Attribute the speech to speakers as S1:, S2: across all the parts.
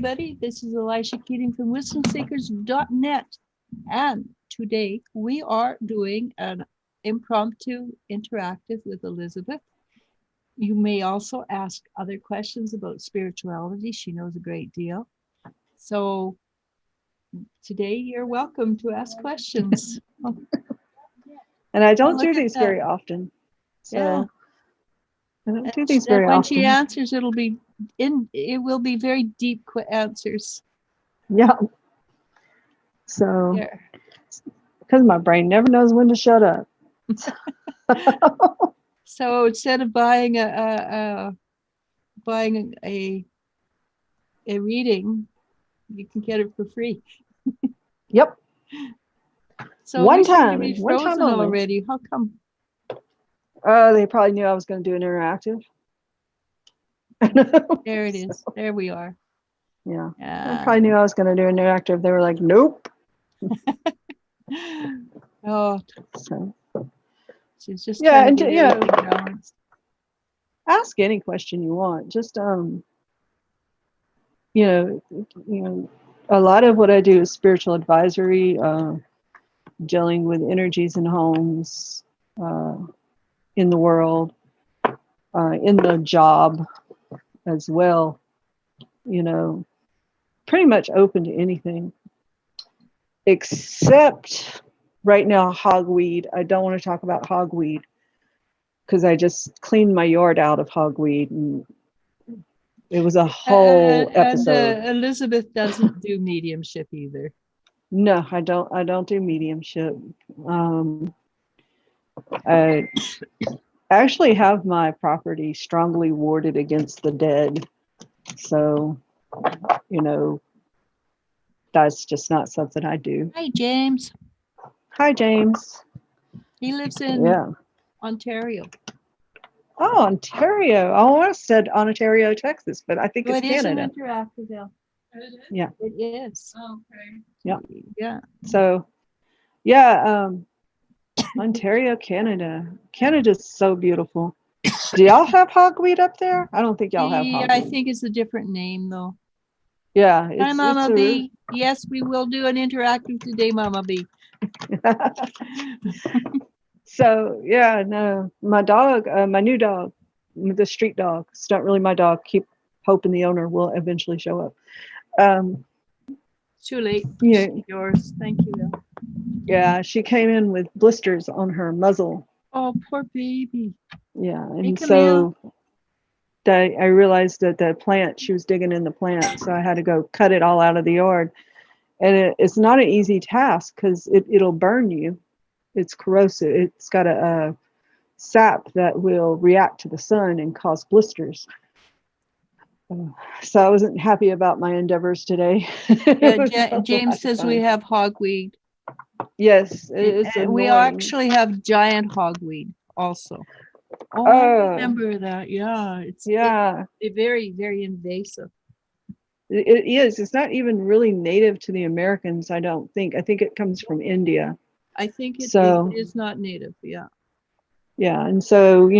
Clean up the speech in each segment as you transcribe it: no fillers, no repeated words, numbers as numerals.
S1: everybody. This is Elisha Keating from WisdomSeekers.net. And today we are doing an impromptu interactive with Elizabeth. You may also ask other questions about spirituality. She knows a great deal. So today you're welcome to ask questions.
S2: And I don't do these very often. So
S1: yeah.
S2: I don't do these very
S1: when
S2: often.
S1: she answers, it will be very deep answers.
S2: Yeah. So, because my brain never knows when to shut up.
S1: So instead of buying a reading, you can get it for free.
S2: Yep.
S1: So
S2: one time only.
S1: Already. How come?
S2: They probably knew I was going to do an interactive.
S1: There it is. So, there we are.
S2: Yeah. They probably knew I was going to do an interactive. They were like, nope.
S1: Oh.
S2: So.
S1: She's just trying to get everything balanced.
S2: Ask any question you want. Just a lot of what I do is spiritual advisory, dealing with energies in homes, in the world, in the job as well. Pretty much open to anything, except right now hogweed. I don't want to talk about hogweed because I just cleaned my yard out of hogweed, and it was a whole episode.
S1: And Elizabeth doesn't do mediumship either.
S2: No, I don't do mediumship. I actually have my property strongly warded against the dead. So, that's just not something I do.
S1: Hi, James.
S2: Hi, James.
S1: He lives in Ontario.
S2: Oh, Ontario. I almost said Ontario, Texas, but I think it's Canada.
S1: It is an interactive, yeah.
S2: Yeah.
S1: It is.
S3: Oh, okay.
S2: Yeah.
S1: Yeah.
S2: So, Ontario, Canada. Canada's so beautiful. Do y'all have hogweed up there? I don't think y'all have hogweed.
S1: I think it's a different name, though.
S2: Yeah.
S1: Hi, Mama B. Yes, we will do an interactive today, Mama B.
S2: So, my dog, my new dog, the street dog, it's not really my dog. Keep hoping the owner will eventually show up.
S1: Too late.
S2: Yeah.
S1: Yours. Thank you.
S2: Yeah, she came in with blisters on her muzzle.
S1: Oh, poor baby.
S2: Yeah, and so I realized that the plant, she was digging in the plant, so I had to go cut it all out of the yard. And it's not an easy task because it'll burn you. It's corrosive. It's got a sap that will react to the sun and cause blisters. So I wasn't happy about my endeavors today.
S1: James says we have hogweed.
S2: Yes,
S1: we actually have giant hogweed also. Oh, I remember that. Yeah, it's very, very invasive.
S2: It is. It's not even really native to the Americans, I don't think. I think it comes from India.
S1: I think it is not native. Yeah.
S2: Yeah, and so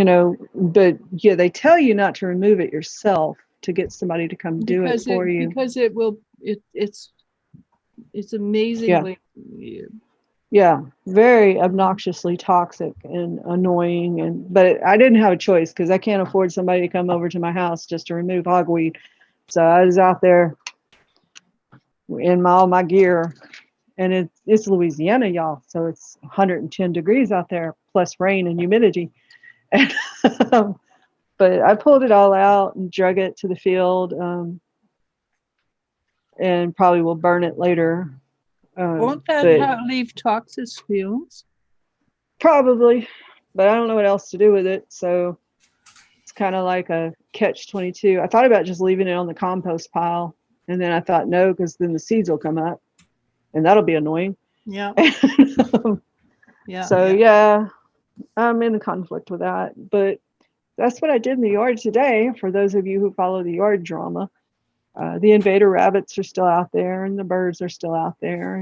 S2: but they tell you not to remove it yourself, to get somebody to come do it for you,
S1: because it will. It's amazingly.
S2: Yeah, very obnoxiously toxic and annoying, but I didn't have a choice because I can't afford somebody to come over to my house just to remove hogweed. So I was out there in all my gear, and it's Louisiana, y'all. So it's 110 degrees out there, plus rain and humidity. But I pulled it all out and drug it to the field, and probably will burn it later.
S1: Won't that leave toxic fumes?
S2: Probably, but I don't know what else to do with it. So it's kind of like a catch-22. I thought about just leaving it on the compost pile, and then I thought no, because then the seeds will come up, and that'll be annoying.
S1: Yeah.
S2: So I'm in conflict with that, but that's what I did in the yard today. For those of you who follow the yard drama, the invader rabbits are still out there, and the birds are still out there,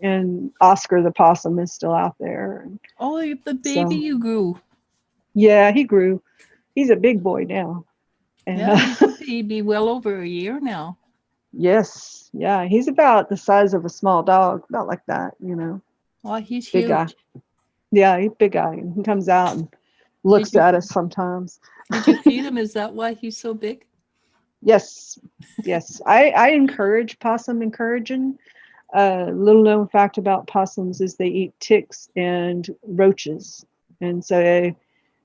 S2: and Oscar the possum is still out there.
S1: Oh, the baby you grew.
S2: Yeah, he grew. He's a big boy now. And,
S1: he'd be well over a year now.
S2: Yes. Yeah. He's about the size of a small dog, about like that,
S1: Oh, he's
S2: big guy.
S1: huge.
S2: Yeah, he's a big guy. And he comes out and
S1: Did
S2: looks
S1: you
S2: at us sometimes.
S1: did you feed him? Is that why he's so big?
S2: Yes. Yes. I encourage possum encouraging. Little known fact about possums is they eat ticks and roaches. And so,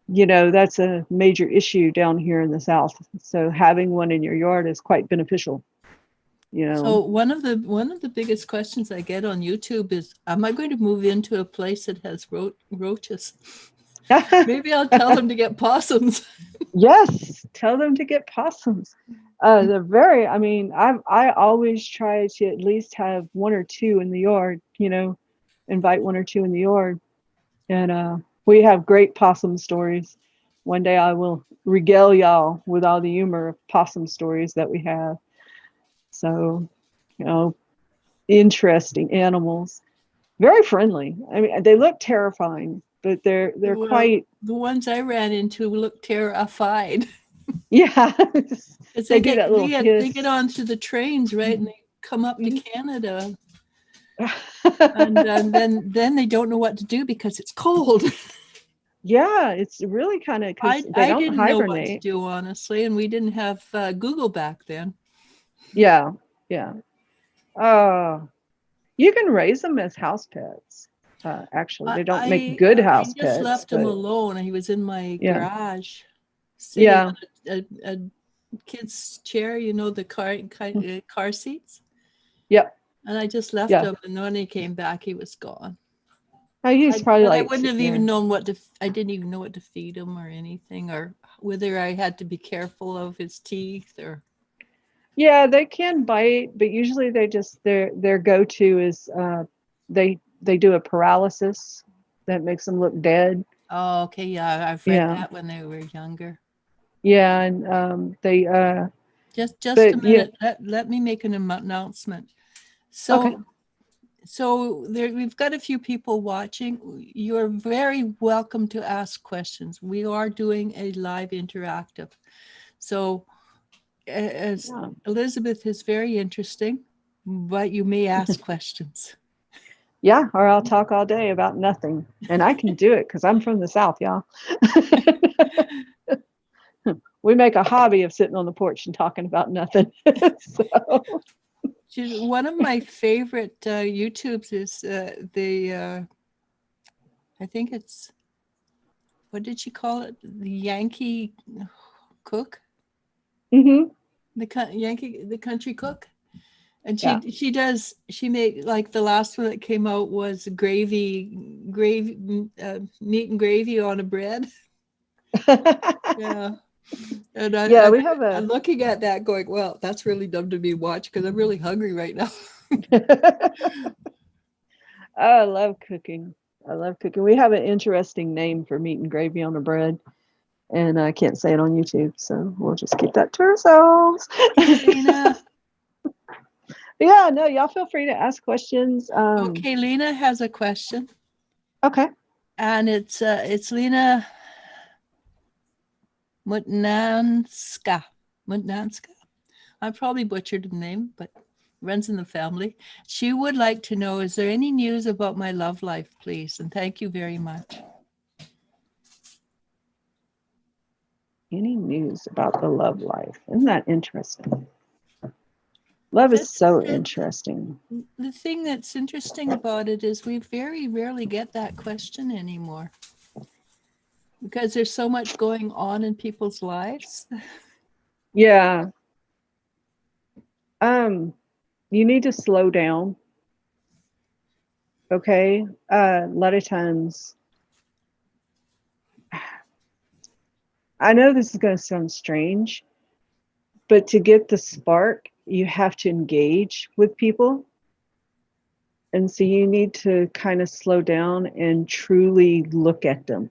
S2: that's a major issue down here in the South. So having one in your yard is quite beneficial,
S1: So one of the biggest questions I get on YouTube is, am I going to move into a place that has roaches? Maybe I'll tell them to get possums.
S2: Yes, tell them to get possums. They're very, I always try to at least have one or two in the yard, invite one or two in the yard. And we have great possum stories. One day I will regale y'all with all the humor of possum stories that we have. So, you know, interesting animals, very friendly. I mean, they look terrifying, but they're
S1: Well,
S2: quite,
S1: the ones I ran into look terrified.
S2: yeah.
S1: Because
S2: They do that little
S1: they get
S2: hiss.
S1: onto the trains, right, and they come up to
S2: Mhm.
S1: Canada, and then they don't know what to do because it's cold.
S2: Yeah, it's really kind of because they
S1: I
S2: don't
S1: didn't know what to
S2: hibernate.
S1: do, honestly, and we didn't have Google back then.
S2: Yeah, yeah. Uh, you can raise them as house pets. Actually, they don't make good
S1: I
S2: house
S1: just
S2: pets,
S1: left him
S2: but
S1: alone. He was in my
S2: yeah,
S1: garage, sitting
S2: yeah.
S1: on a kid's chair, the car seats,
S2: Yep.
S1: and I just left
S2: Yeah.
S1: him. And when he came back, he was gone.
S2: He's probably
S1: But I
S2: like,
S1: wouldn't have
S2: yeah.
S1: even known what to. I didn't even know what to feed him or anything, or whether I had to be careful of his teeth or.
S2: Yeah, they can bite, but usually they just their go-to is they do a paralysis that makes them look dead.
S1: Oh, okay, yeah, I've read
S2: Yeah.
S1: that when they were younger.
S2: Yeah, and they
S1: Just a
S2: but yeah,
S1: minute. Let me make an announcement.
S2: okay.
S1: So there, we've got a few people watching. You're very welcome to ask questions. We are doing a live interactive. So as
S2: Yeah.
S1: Elizabeth is very interesting, but you may ask questions.
S2: Yeah, or I'll talk all day about nothing. And I can do it because I'm from the South, y'all. We make a hobby of sitting on the porch and talking about nothing. So,
S1: One of my favorite YouTubes is I think it's, what did she call it? The Yankee cook,
S2: mhm,
S1: the country cook. And
S2: yeah.
S1: she made, like, the last one that came out was meat and gravy on a bread. Yeah. And
S2: Yeah, we have
S1: I'm
S2: a
S1: looking at that going, well, that's really dumb to be watched because I'm really hungry right now.
S2: I love cooking. I love cooking. We have an interesting name for meat and gravy on the bread, and I can't say it on YouTube, so we'll just keep that to ourselves.
S1: Okay, Lena.
S2: Yeah, no, y'all feel free to ask questions.
S1: Okay, Lena has a question,
S2: Okay.
S1: and it's Lena Mutnanska. Mutnanska. I probably butchered the name, but runs in the family. She would like to know, is there any news about my love life, please? And thank you very much.
S2: Any news about the love life? Isn't that interesting? Love is
S1: That's
S2: so
S1: it.
S2: interesting.
S1: The thing that's interesting about it is we very rarely get that question anymore because there's so much going on in people's lives.
S2: Yeah. You need to slow down. Okay. A lot of times, I know this is going to sound strange, but to get the spark, you have to engage with people. And so you need to kind of slow down and truly look at them.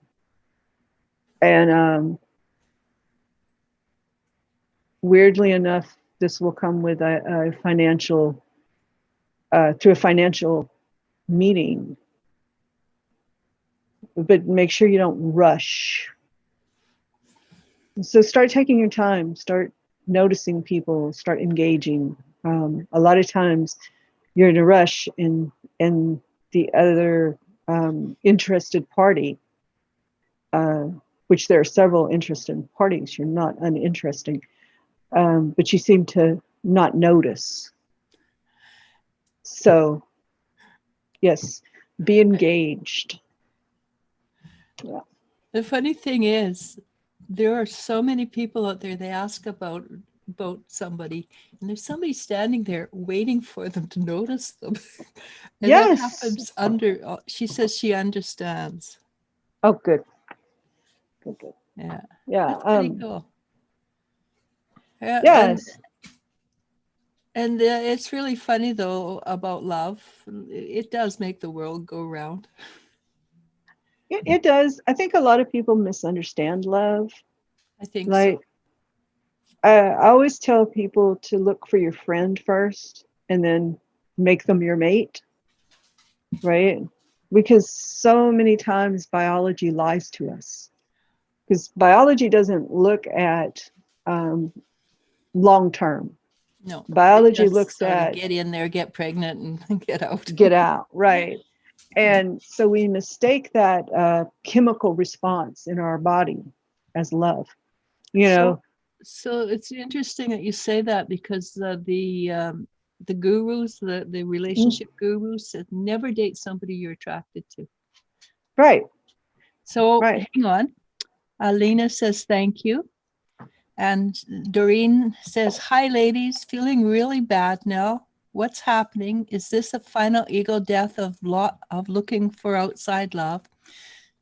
S2: And weirdly enough, this will come with a financial, through a financial meeting. But make sure you don't rush. So start taking your time, start noticing people, start engaging. A lot of times you're in a rush, and the other interested party, which there are several interested parties, you're not uninteresting, but you seem to not notice. So, yes, be engaged. Yeah.
S1: The funny thing is, there are so many people out there, they ask about somebody, and there's somebody standing there waiting for them to notice them. And that
S2: Yes.
S1: happens she says she understands.
S2: Oh, good. Good, good.
S1: Yeah.
S2: Yeah.
S1: That's pretty cool. Yeah.
S2: Yes.
S1: And it's really funny though about love. It does make the world go round.
S2: It does. I think a lot of people misunderstand love.
S1: I think
S2: Like,
S1: so.
S2: I always tell people to look for your friend first and then make them your mate, right? Because so many times biology lies to us. Because biology doesn't look at long term.
S1: No,
S2: Biology
S1: it just
S2: looks
S1: sort of
S2: at
S1: get in there, get pregnant, and get out.
S2: get out, right? And so we mistake that chemical response in our body as love. You know,
S1: So it's interesting that you say that, because the gurus, the relationship gurus, said never date somebody you're attracted to.
S2: right,
S1: So
S2: right.
S1: hang on. Alina says thank you. And Doreen says, hi, ladies, feeling really bad now. What's happening? Is this a final ego death of looking for outside love?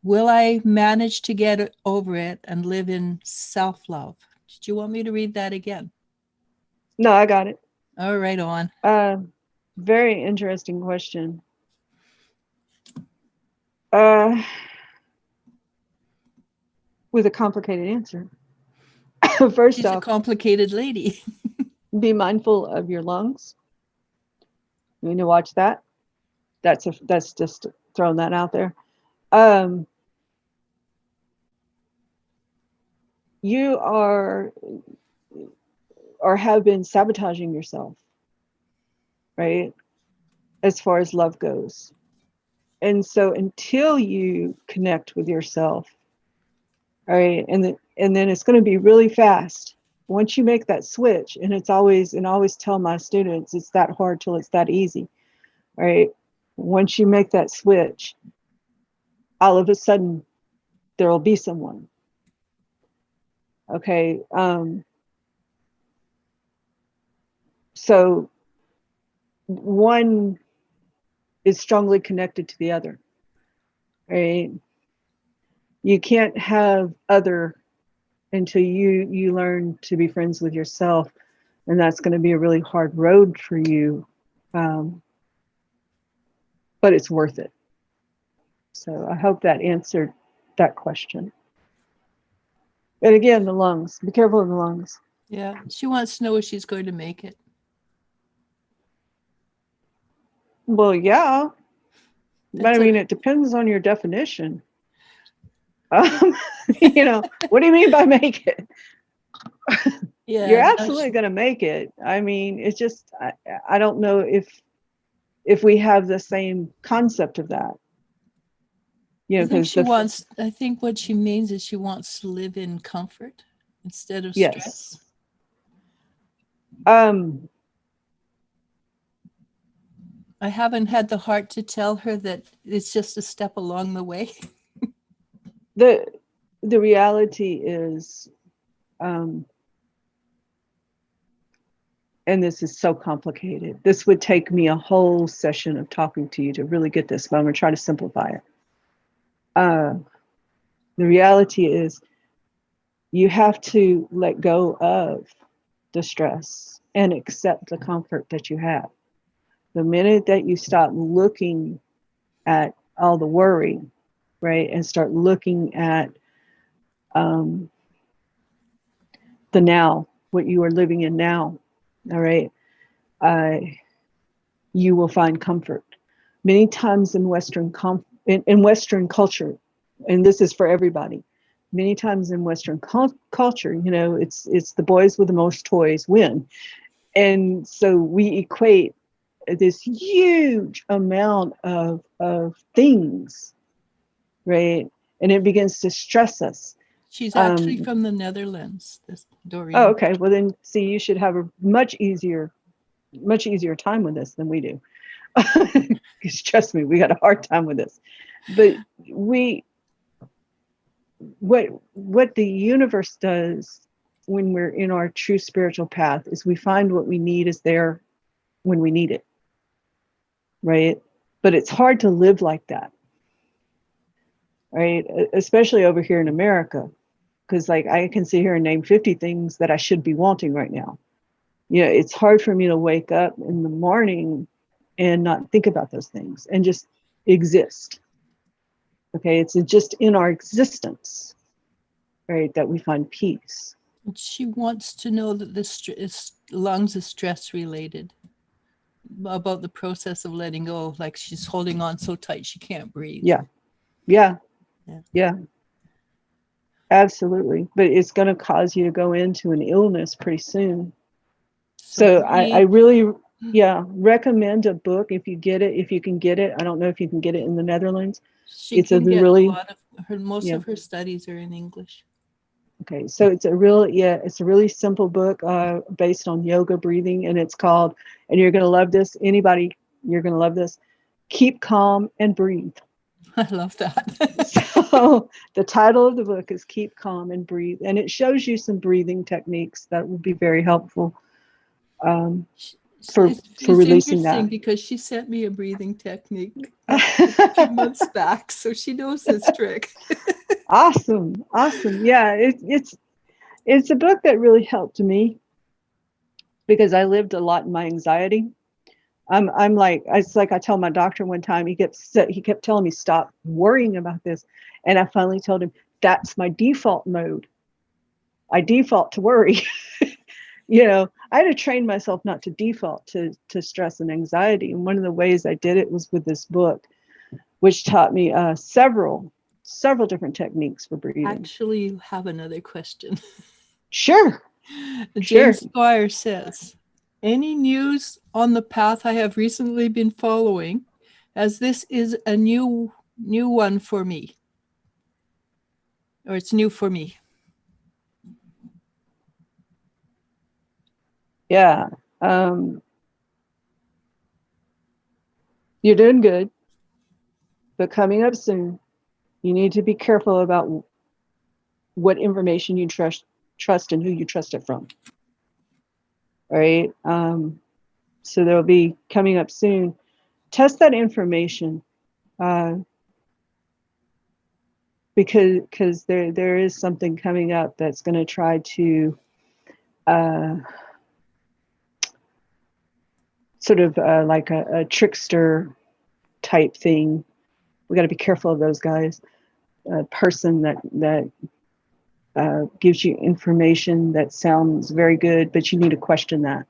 S1: Will I manage to get over it and live in self-love? Did you want me to read that again?
S2: No, I got it.
S1: All right, on.
S2: Very interesting question. With a complicated answer. First
S1: She's a
S2: off,
S1: complicated lady.
S2: be mindful of your lungs. You need to watch that. That's just throwing that out there. You are or have been sabotaging yourself, right? As far as love goes. And so until you connect with yourself, all right, and then it's going to be really fast. Once you make that switch, and I always tell my students, it's that hard till it's that easy, right? Once you make that switch, all of a sudden there will be someone. Okay. So one is strongly connected to the other, right? You can't have other until you learn to be friends with yourself, and that's going to be a really hard road for you, but it's worth it. So I hope that answered that question. And again, the lungs, be careful of the lungs.
S1: Yeah, she wants to know if she's going to make it.
S2: Well, yeah, but I
S1: That's
S2: mean, it depends on your definition. You know, what do you mean by make it?
S1: Yeah,
S2: You're absolutely going to make it. I mean, it's just, I don't know if we have the same concept of that. You know,
S1: I think
S2: because
S1: I think what she means is she wants to live in comfort instead of
S2: yes.
S1: stress. I haven't had the heart to tell her that it's just a step along the way.
S2: The reality is, and this is so complicated. This would take me a whole session of talking to you to really get this, but I'm going to try to simplify it. The reality is you have to let go of the stress and accept the comfort that you have. The minute that you stop looking at all the worry, right, and start looking at the now, what you are living in now, all right, you will find comfort. Many times in Western culture, and this is for everybody, many times in Western culture, you know, it's the boys with the most toys win. And so we equate this huge amount of things, right? And it begins to stress us.
S1: She's actually from the Netherlands, this Doreen.
S2: Oh, okay. Well, then, see, you should have a much easier time with this than we do. Because trust me, we got a hard time with this. But what the universe does when we're in our true spiritual path is we find what we need is there when we need it, right? But it's hard to live like that, right? Especially over here in America, because like I can sit here and name 50 things that I should be wanting right now. You know, it's hard for me to wake up in the morning and not think about those things and just exist. Okay, it's just in our existence, right, that we find peace.
S1: She wants to know that this lungs is stress related, about the process of letting go, like she's holding on so tight she can't breathe.
S2: Yeah. Absolutely. But it's going to cause you to go into an illness pretty soon. So I really recommend a book if you can get it. I don't know if you can get it in the Netherlands.
S1: It's a really, a lot of her, most of her studies are in English.
S2: Okay, so it's a really simple book based on yoga breathing, and it's called, and you're going to love this, you're going to love this, Keep Calm and Breathe.
S1: I love that.
S2: So the title of the book is Keep Calm and Breathe, and it shows you some breathing techniques that will be very helpful for releasing that.
S1: Because she sent me a breathing technique a few months back, so she knows this trick.
S2: Awesome. Yeah, it's a book that really helped me because I lived a lot in my anxiety. I'm like, it's like I tell my doctor one time, he kept telling me, stop worrying about this. And I finally told him, that's my default mode. I default to worry. You know, I had to train myself not to default to stress and anxiety. And one of the ways I did it was with this book, which taught me several different techniques for breathing.
S1: Actually, you have another question.
S2: Sure.
S1: James Squire says, any news on the path I have recently been following, as this is a new one for me, or it's new for me?
S2: Yeah. You're doing good, but coming up soon, you need to be careful about what information you trust and who you trust it from. All right. So there'll be coming up soon. Test that information because there is something coming up that's going to try to sort of like a trickster type thing. We got to be careful of those guys. A person that gives you information that sounds very good, but you need to question that.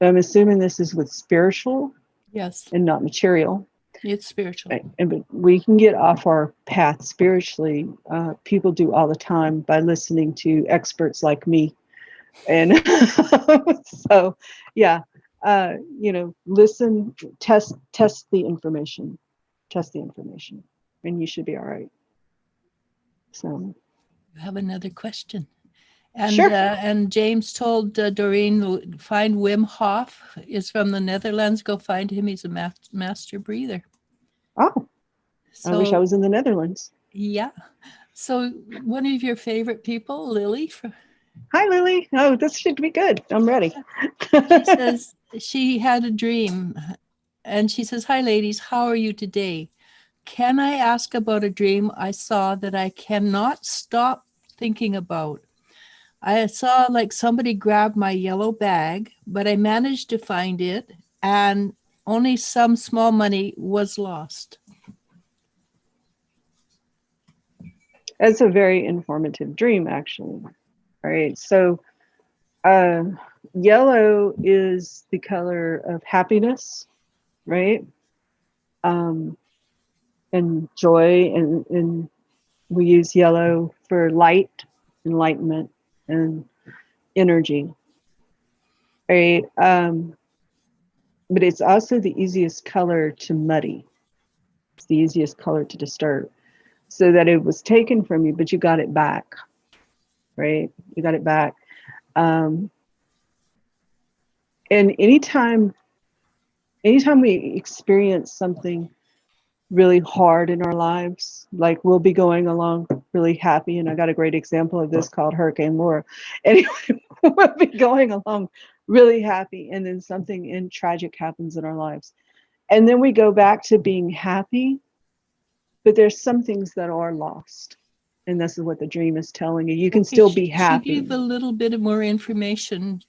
S2: I'm assuming this is with spiritual,
S1: yes,
S2: and not material.
S1: It's spiritual,
S2: but we can get off our path spiritually. People do all the time by listening to experts like me, and so yeah, listen, test the information, and you should be all right. So
S1: you have another question. And,
S2: sure.
S1: And James told Doreen, find Wim Hof, is from the Netherlands. Go find him. He's a master breather.
S2: Oh, so, I wish I was in the Netherlands.
S1: Yeah. So one of your favorite people, Lily.
S2: Hi, Lily. Oh, this should be good. I'm ready.
S1: She says she had a dream. And she says, hi, ladies. How are you today? Can I ask about a dream I saw that I cannot stop thinking about? I saw like somebody grabbed my yellow bag, but I managed to find it, and only some small money was lost.
S2: It's a very informative dream, actually. All right. So yellow is the color of happiness, right? And joy, and we use yellow for light, enlightenment, and energy, right? But it's also the easiest color to muddy. It's the easiest color to disturb. So that it was taken from you, but you got it back, right? You got it back. Um, and anytime we experience something really hard in our lives, like we'll be going along really happy, and I got a great example of this called Hurricane Laura. Anyway, we'll be going along really happy, and then something tragic happens in our lives, and then we go back to being happy, but there's some things that are lost, and this is what the dream is telling you. You can still be happy.
S1: She gave a little bit of more information.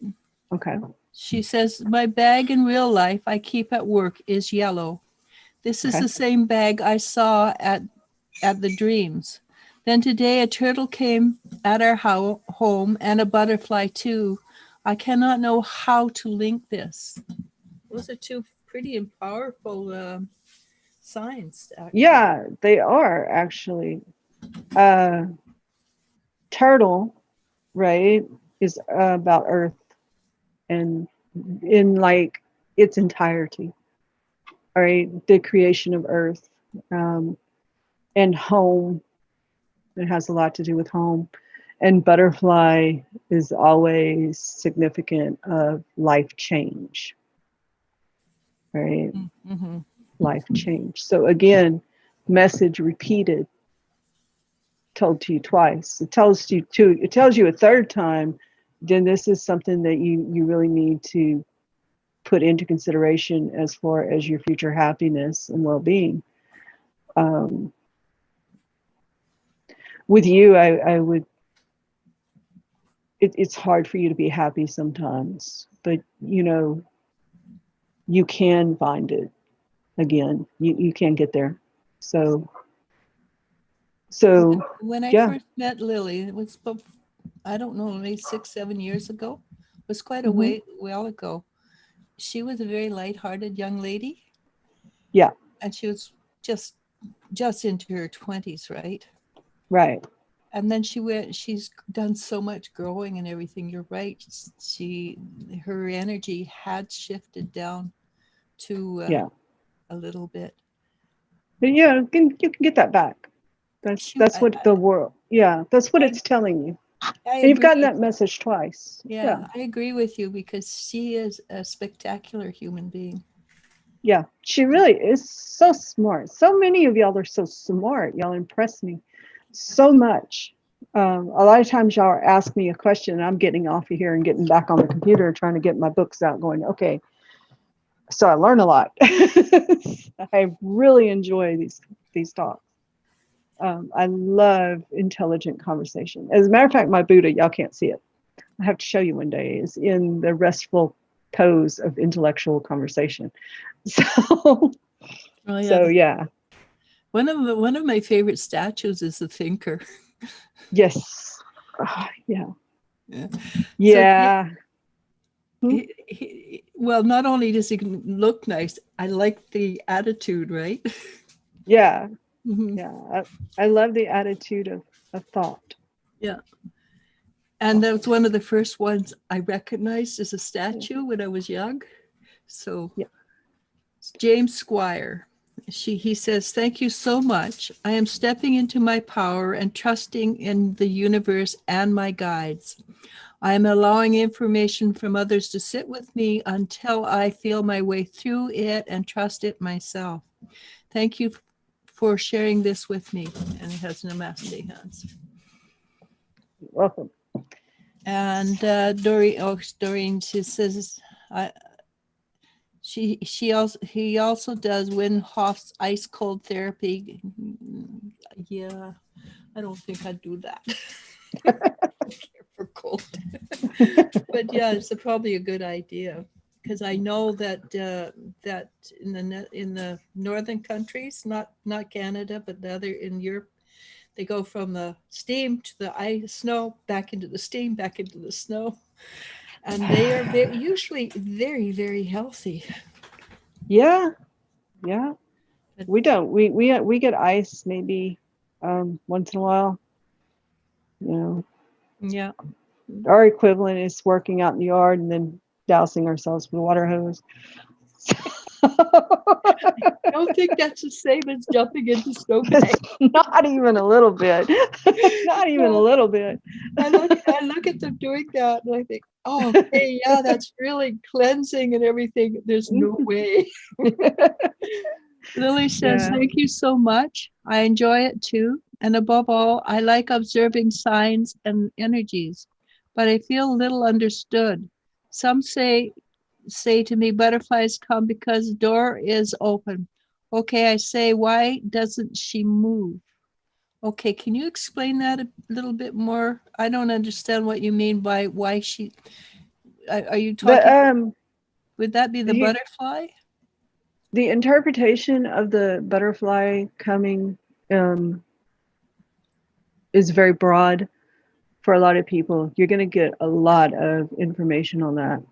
S2: Okay.
S1: She says, my bag in real life I keep at work is yellow. This is
S2: Okay.
S1: the same bag I saw at the dreams. Then today a turtle came at our home and a butterfly too. I cannot know how to link this. Those are two pretty and powerful signs. Actually.
S2: Yeah, they are actually. Turtle, right, is about Earth and in like its entirety. All right, the creation of Earth, and home. It has a lot to do with home. And butterfly is always significant of life change, right?
S1: Mm-hmm.
S2: Life change. So again, message repeated, told to you twice. It tells you a third time, then this is something that you really need to put into consideration as far as your future happiness and well-being. With you, I would, it's hard for you to be happy sometimes, but you can find it again. You can get there. So
S1: when I
S2: yeah.
S1: first met Lily, it was, I don't know, maybe 6-7 years ago. It was quite a while ago. She was a very lighthearted young lady.
S2: Yeah.
S1: And she was just into her 20s, right?
S2: Right.
S1: And then she's done so much growing and everything. You're right. Her energy had shifted down to a little bit.
S2: But yeah, you can get that back. That's what the world, that's what it's telling you. And you've gotten that message twice.
S1: Yeah, I agree with you because she is a spectacular human being.
S2: Yeah, she really is so smart. So many of y'all are so smart. Y'all impress me so much. A lot of times y'all ask me a question and I'm getting off of here and getting back on the computer trying to get my books out going, okay. So I learn a lot. I really enjoy these talks. I love intelligent conversation. As a matter of fact, my Buddha, y'all can't see it. I have to show you one day, is in the restful pose of intellectual conversation. So, yeah.
S1: One of my favorite statues is the thinker.
S2: Yes. Oh, yeah.
S1: Yeah.
S2: Yeah.
S1: So well, not only does he look nice, I like the attitude, right?
S2: Yeah. Mm-hmm. Yeah. I love the attitude of thought.
S1: Yeah. And that was one of the first ones I recognized as a statue when I was young. So James Squire, he says, thank you so much. I am stepping into my power and trusting in the universe and my guides. I am allowing information from others to sit with me until I feel my way through it and trust it myself. Thank you for sharing this with me. And it has namaste hands.
S2: You're welcome.
S1: And Doreen, she says, he also does Wim Hof's ice cold therapy. Yeah, I don't think I'd do that. For cold. But yeah, it's probably a good idea because I know that that in the northern countries, not Canada, but the other in Europe, they go from the steam to the ice, snow, back into the steam, back into the snow, and they are usually very, very healthy.
S2: Yeah. We don't. We get ice maybe once in a while.
S1: Yeah.
S2: Our equivalent is working out in the yard and then dousing ourselves with a water hose.
S1: I don't think that's the same as jumping into snowbank.
S2: Not even a little bit. Not even a little bit.
S1: I look at them doing that and I think, oh, okay, yeah, that's really cleansing and everything. There's no way. Lily says,
S2: Yeah.
S1: thank you so much. I enjoy it too. And above all, I like observing signs and energies, but I feel little understood. Some say to me, butterflies come because door is open. Okay, I say, why doesn't she move? Okay, can you explain that a little bit more? I don't understand what you mean by why she, are you talking, would that be the butterfly?
S2: The interpretation of the butterfly coming is very broad for a lot of people. You're going to get a lot of information on that.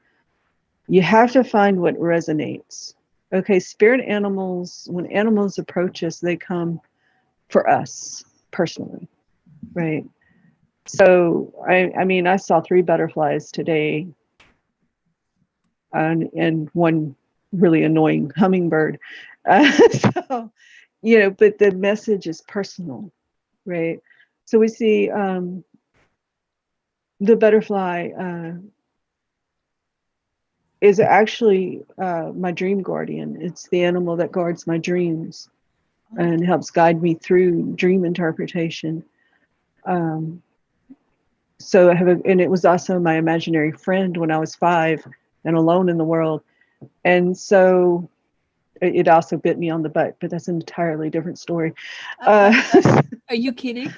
S2: You have to find what resonates. Okay, spirit animals, when animals approach us, they come for us personally, right? So, I mean, I saw 3 butterflies today and one really annoying hummingbird. So, but the message is personal, right? So we see the butterfly is actually my dream guardian. It's the animal that guards my dreams and helps guide me through dream interpretation. So and it was also my imaginary friend when I was 5 and alone in the world. And so it also bit me on the butt, but that's an entirely different story.
S1: Are you kidding?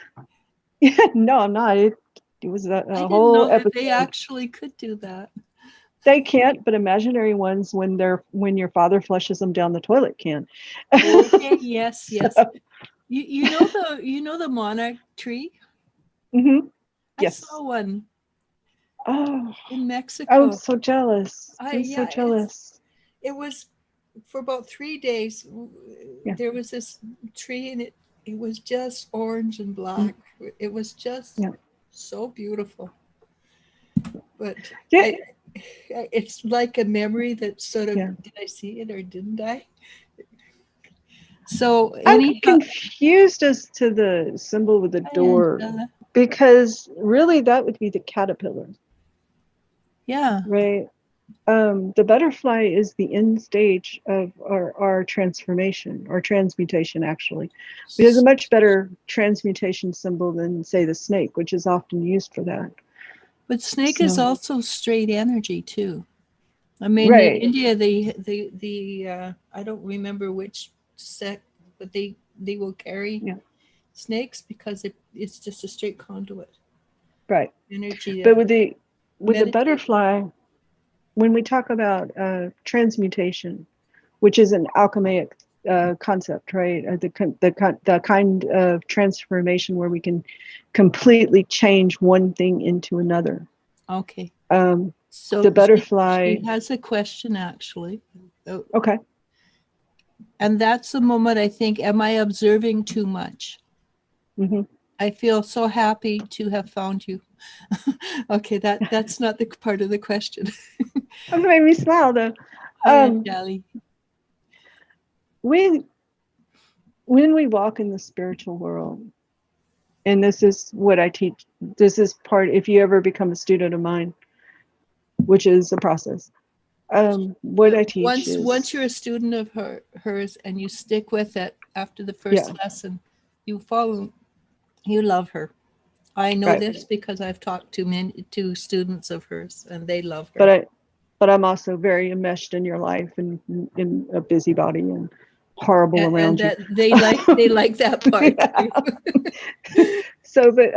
S2: Yeah, no, I'm not. It was a
S1: I didn't
S2: whole
S1: know that
S2: episode.
S1: they actually could do that.
S2: They can't, but imaginary ones, when your father flushes them down the toilet, can.
S1: Okay, yes. You know the Monarch Tree?
S2: Mm-hmm.
S1: I
S2: Yes.
S1: saw one
S2: Oh,
S1: in Mexico.
S2: I'm so jealous. I'm so jealous.
S1: It was for about 3 days.
S2: Yeah.
S1: There was this tree and it was just orange and black. It was just so beautiful. But
S2: Yeah.
S1: it's like a memory that sort of,
S2: Yeah.
S1: did I see it or didn't I? So
S2: I'm confused as to the symbol with the door, because really that would be the caterpillar.
S1: Yeah.
S2: Right. The butterfly is the end stage of our transformation or transmutation, actually. It is a much better transmutation symbol than, say, the snake, which is often used for that.
S1: But snake is also straight energy too. I mean,
S2: right.
S1: in India, the I don't remember which sect, but they will carry snakes because it's just a straight conduit.
S2: Right.
S1: Energy.
S2: But with the butterfly, when we talk about transmutation, which is an alchemic concept, right? The kind of transformation where we can completely change one thing into another.
S1: Okay.
S2: So the butterfly.
S1: She has a question, actually.
S2: Okay.
S1: And that's the moment I think, am I observing too much?
S2: Mm-hmm.
S1: I feel so happy to have found you. Okay, that's not the part of the question.
S2: That made me smile, though. When we walk in the spiritual world, and this is what I teach, this is part, if you ever become a student of mine, which is a process, what I teach is,
S1: once you're a student of hers and you stick with it after the first lesson, you love her. I know this because I've talked to students of hers and they love her.
S2: But I'm also very enmeshed in your life and in a busybody and horrible around you.
S1: They like that part.
S2: So, but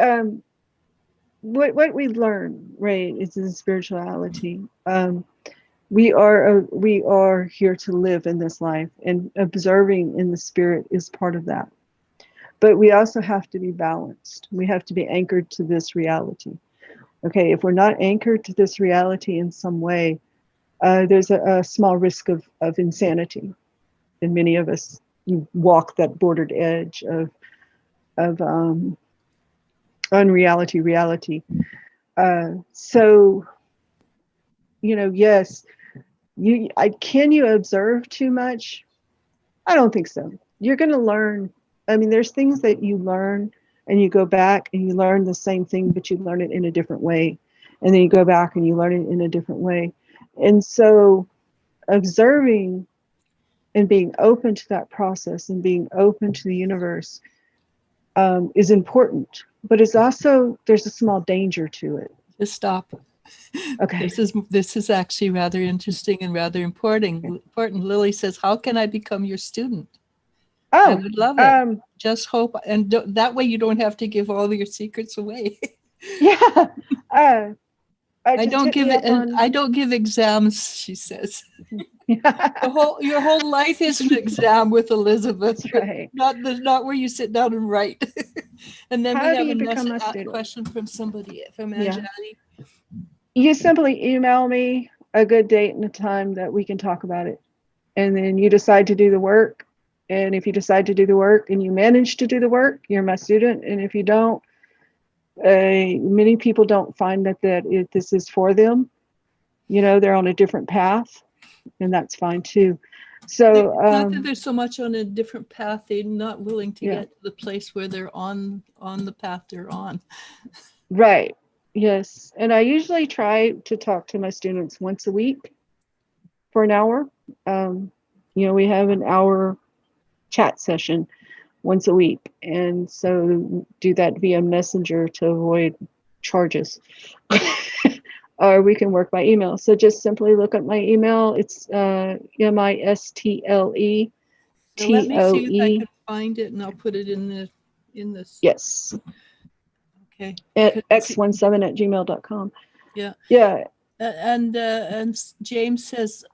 S2: what we learn, right, is in spirituality. We are here to live in this life, and observing in the spirit is part of that. But we also have to be balanced. We have to be anchored to this reality. Okay, if we're not anchored to this reality in some way, there's a small risk of insanity. And many of us walk that bordered edge of unreality, reality. So, yes, can you observe too much? I don't think so. You're going to learn. I mean, there's things that you learn and you go back and you learn the same thing, but you learn it in a different way. And then you go back and you learn it in a different way. And so observing and being open to that process and being open to the universe is important, but it's also, there's a small danger to it.
S1: Just stop.
S2: Okay.
S1: This is actually rather interesting and rather important. Lily says, "How can I become your student?" I would love it. Just hope, and that way you don't have to give all your secrets away.
S2: Yeah.
S1: I don't give it. I don't give exams. She says, your whole life is an exam with Elizabeth.
S2: That's right.
S1: Not where you sit down and write. And then
S2: How
S1: we have
S2: do you become a
S1: a
S2: student?
S1: question from somebody, from Anjali.
S2: You simply email me a good date and a time that we can talk about it. And then you decide to do the work. And if you decide to do the work and you manage to do the work, you're my student. And if you don't, many people don't find that this is for them. They're on a different path, and that's fine too. So
S1: not that there's so much on a different path, they're not willing to get to the place where they're on the path they're on.
S2: Right. Yes. And I usually try to talk to my students once a week for an hour. We have an hour chat session once a week. And so do that via Messenger to avoid charges. Or we can work by email. So just simply look at my email. It's MISTLE.
S1: So let me see if I can find it, and I'll put it in this.
S2: Yes.
S1: Okay.
S2: At x17@gmail.com.
S1: Yeah.
S2: Yeah.
S1: And James says,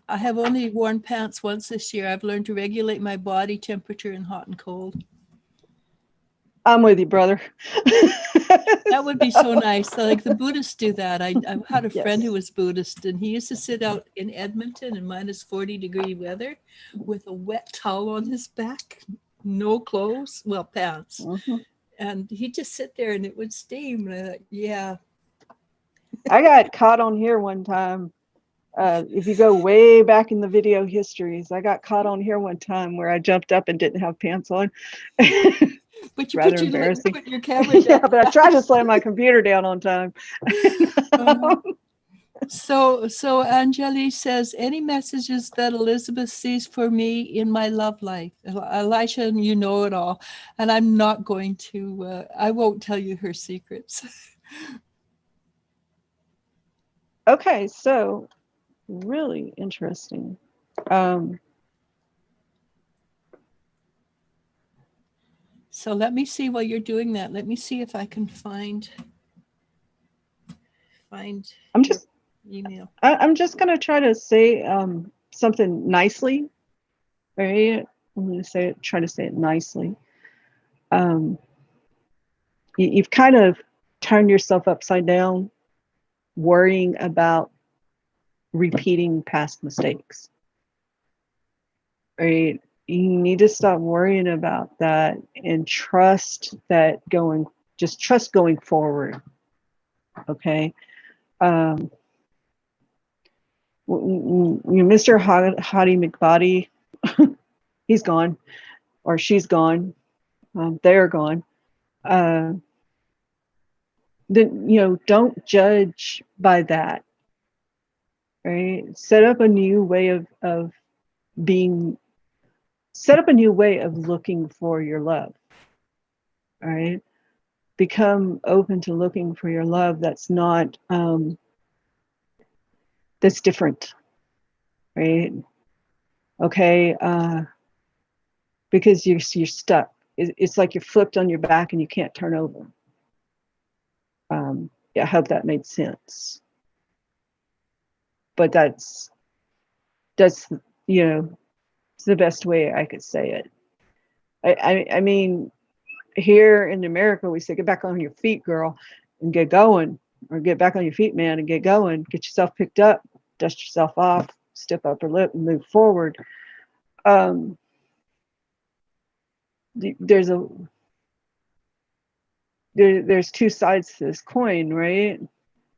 S1: I have only worn pants once this year. I've learned to regulate my body temperature in hot and cold.
S2: I'm with you, brother.
S1: That would be so nice. Like the Buddhists do that. I had a friend who was Buddhist, and he used to sit out in Edmonton in minus 40-degree weather with a wet towel on his back, no clothes, well, pants. And he'd just sit there and it would steam. And I thought, yeah.
S2: I got caught on here one time. If you go way back in the video histories, I got caught on here one time where I jumped up and didn't have pants on.
S1: But you
S2: rather embarrassing.
S1: Put your camera down.
S2: Yeah, but I tried to slam my computer down on time.
S1: So Anjali says, any messages that Elizabeth sees for me in my love life? Elisha, you know it all. And I'm not going to, I won't tell you her secrets.
S2: Okay, so really interesting.
S1: So let me see while you're doing that. Let me see if I can find email.
S2: I'm just going to try to say something nicely. Right? I'm going to try to say it nicely. You've kind of turned yourself upside down, worrying about repeating past mistakes. Right? You need to stop worrying about that and trust going forward. Okay. Mr. Hadi McBody, he's gone, or she's gone. They're gone. Then don't judge by that. Right? Set up a new way of looking for your love. All right. Become open to looking for your love that's not that's different. Right? Okay. Because you're stuck. It's like you're flipped on your back and you can't turn over. I hope that made sense. But that's it's the best way I could say it. I mean, here in America, we say, get back on your feet, girl, and get going, or get back on your feet, man, and get going. Get yourself picked up, dust yourself off, stiff upper lip, and move forward. There's two sides to this coin, right?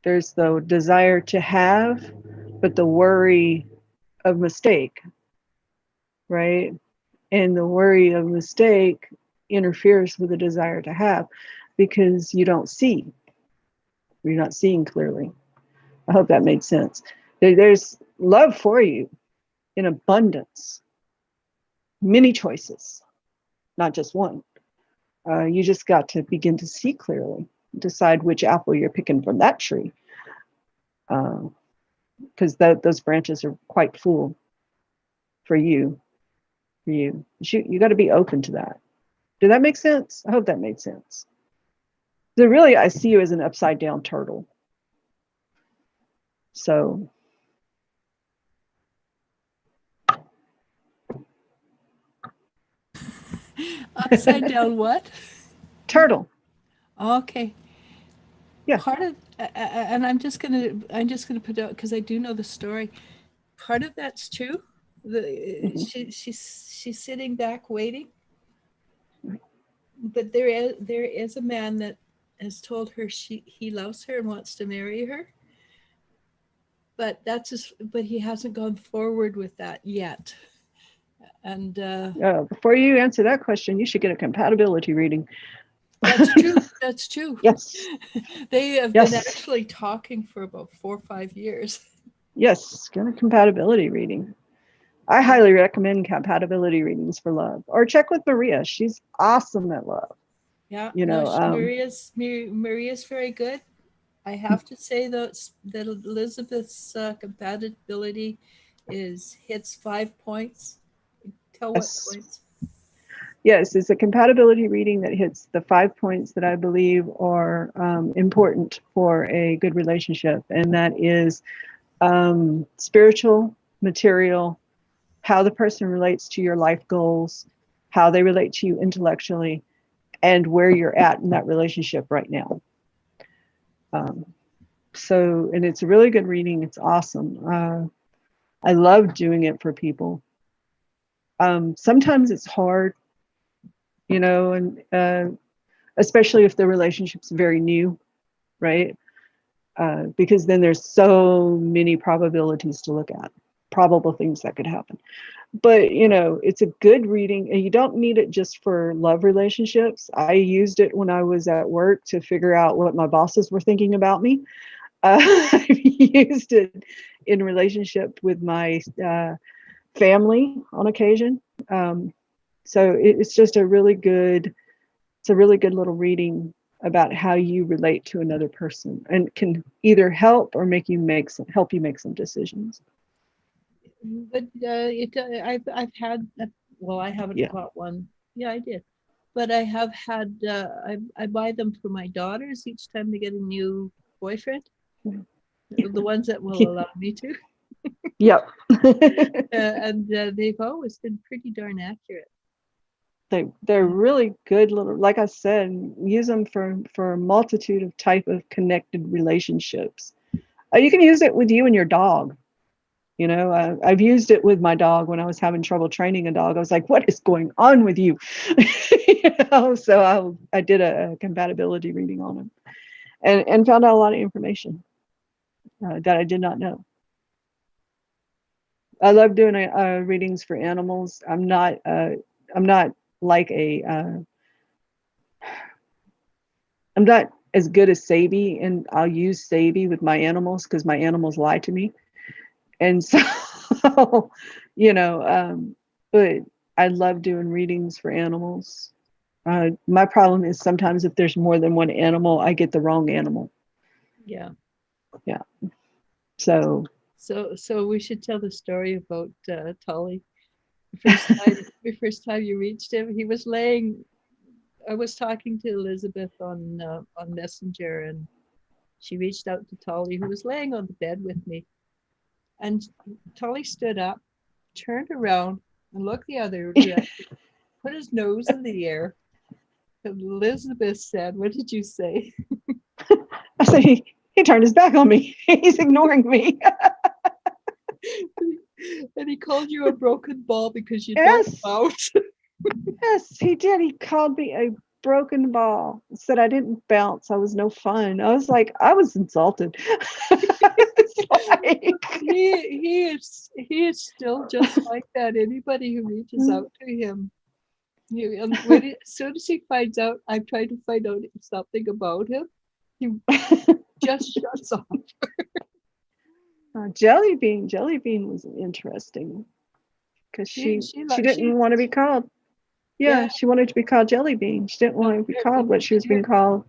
S2: There's the desire to have, but the worry of mistake, right? And the worry of mistake interferes with the desire to have because you don't see. You're not seeing clearly. I hope that made sense. There's love for you in abundance, many choices, not just one. You just got to begin to see clearly, decide which apple you're picking from that tree, because those branches are quite full for you. You got to be open to that. Did that make sense? I hope that made sense. So really, I see you as an upside down turtle. So
S1: Upside down what?
S2: turtle.
S1: Okay.
S2: Yeah.
S1: Part of and I'm just gonna put out because I do know the story. Part of that's true.
S2: Mhm.
S1: She's sitting back waiting, but there is a man that has told her he loves her and wants to marry her. But he hasn't gone forward with that yet. And
S2: Before you answer that question, you should get a compatibility reading.
S1: that's true. That's true.
S2: Yes.
S1: They have been
S2: Yes.
S1: actually talking for about 4 or 5 years.
S2: Yes. Get a compatibility reading. I highly recommend compatibility readings for love, or check with Maria. She's awesome at love.
S1: Yeah,
S2: You
S1: no,
S2: know,
S1: Maria's very good. I have to say though that Elizabeth's compatibility is hits 5 points. Tell what
S2: yes.
S1: points?
S2: Yes, it's a compatibility reading that hits the 5 points that I believe are important for a good relationship. And that is spiritual, material, how the person relates to your life goals, how they relate to you intellectually, and where you're at in that relationship right now. And it's a really good reading. It's awesome. I love doing it for people. Sometimes it's hard, and especially if the relationship's very new, right? Because then there's so many probabilities to look at, probable things that could happen. But it's a good reading, and you don't need it just for love relationships. I used it when I was at work to figure out what my bosses were thinking about me. I've used it in relationship with my family on occasion. So it's just it's a really good little reading about how you relate to another person, and can either help or help you make some decisions.
S1: But I've had well, I haven't
S2: Yeah.
S1: got one. Yeah, I did, but I have had. I buy them for my daughters each time they get a new boyfriend. The ones that will allow me to.
S2: Yep.
S1: And they've always been pretty darn accurate.
S2: They're really good little, like I said, use them for a multitude of type of connected relationships. You can use it with you and your dog. I've used it with my dog when I was having trouble training a dog. I was like, what is going on with you? So I did a compatibility reading on him, and found out a lot of information that I did not know. I love doing readings for animals. I'm not like I'm not as good as Sadie, and I'll use Sadie with my animals because my animals lie to me. And so, but I love doing readings for animals. My problem is sometimes if there's more than one animal, I get the wrong animal.
S1: Yeah.
S2: Yeah.
S1: So we should tell the story about Tully. The first time you reached him, he was laying. I was talking to Elizabeth on Messenger, and she reached out to Tully, who was laying on the bed with me. And Tully stood up, turned around, and looked the other direction, put his nose in the air. And Elizabeth said, "What did you say?"
S2: I say he turned his back on me. He's ignoring me.
S1: And he called you a broken ball because you don't
S2: Yes.
S1: out.
S2: Yes, he did. He called me a broken the ball. Said I didn't bounce. I was no fun. I was like, I was insulted. It's like,
S1: he is still just like that. Anybody who reaches out to him, and as soon as he finds out, I've tried to find out something about him, he just shuts off.
S2: Jelly Bean was interesting because she didn't want to be called. Yeah, she wanted to be called Jelly Bean. She didn't want to be called what she was being called.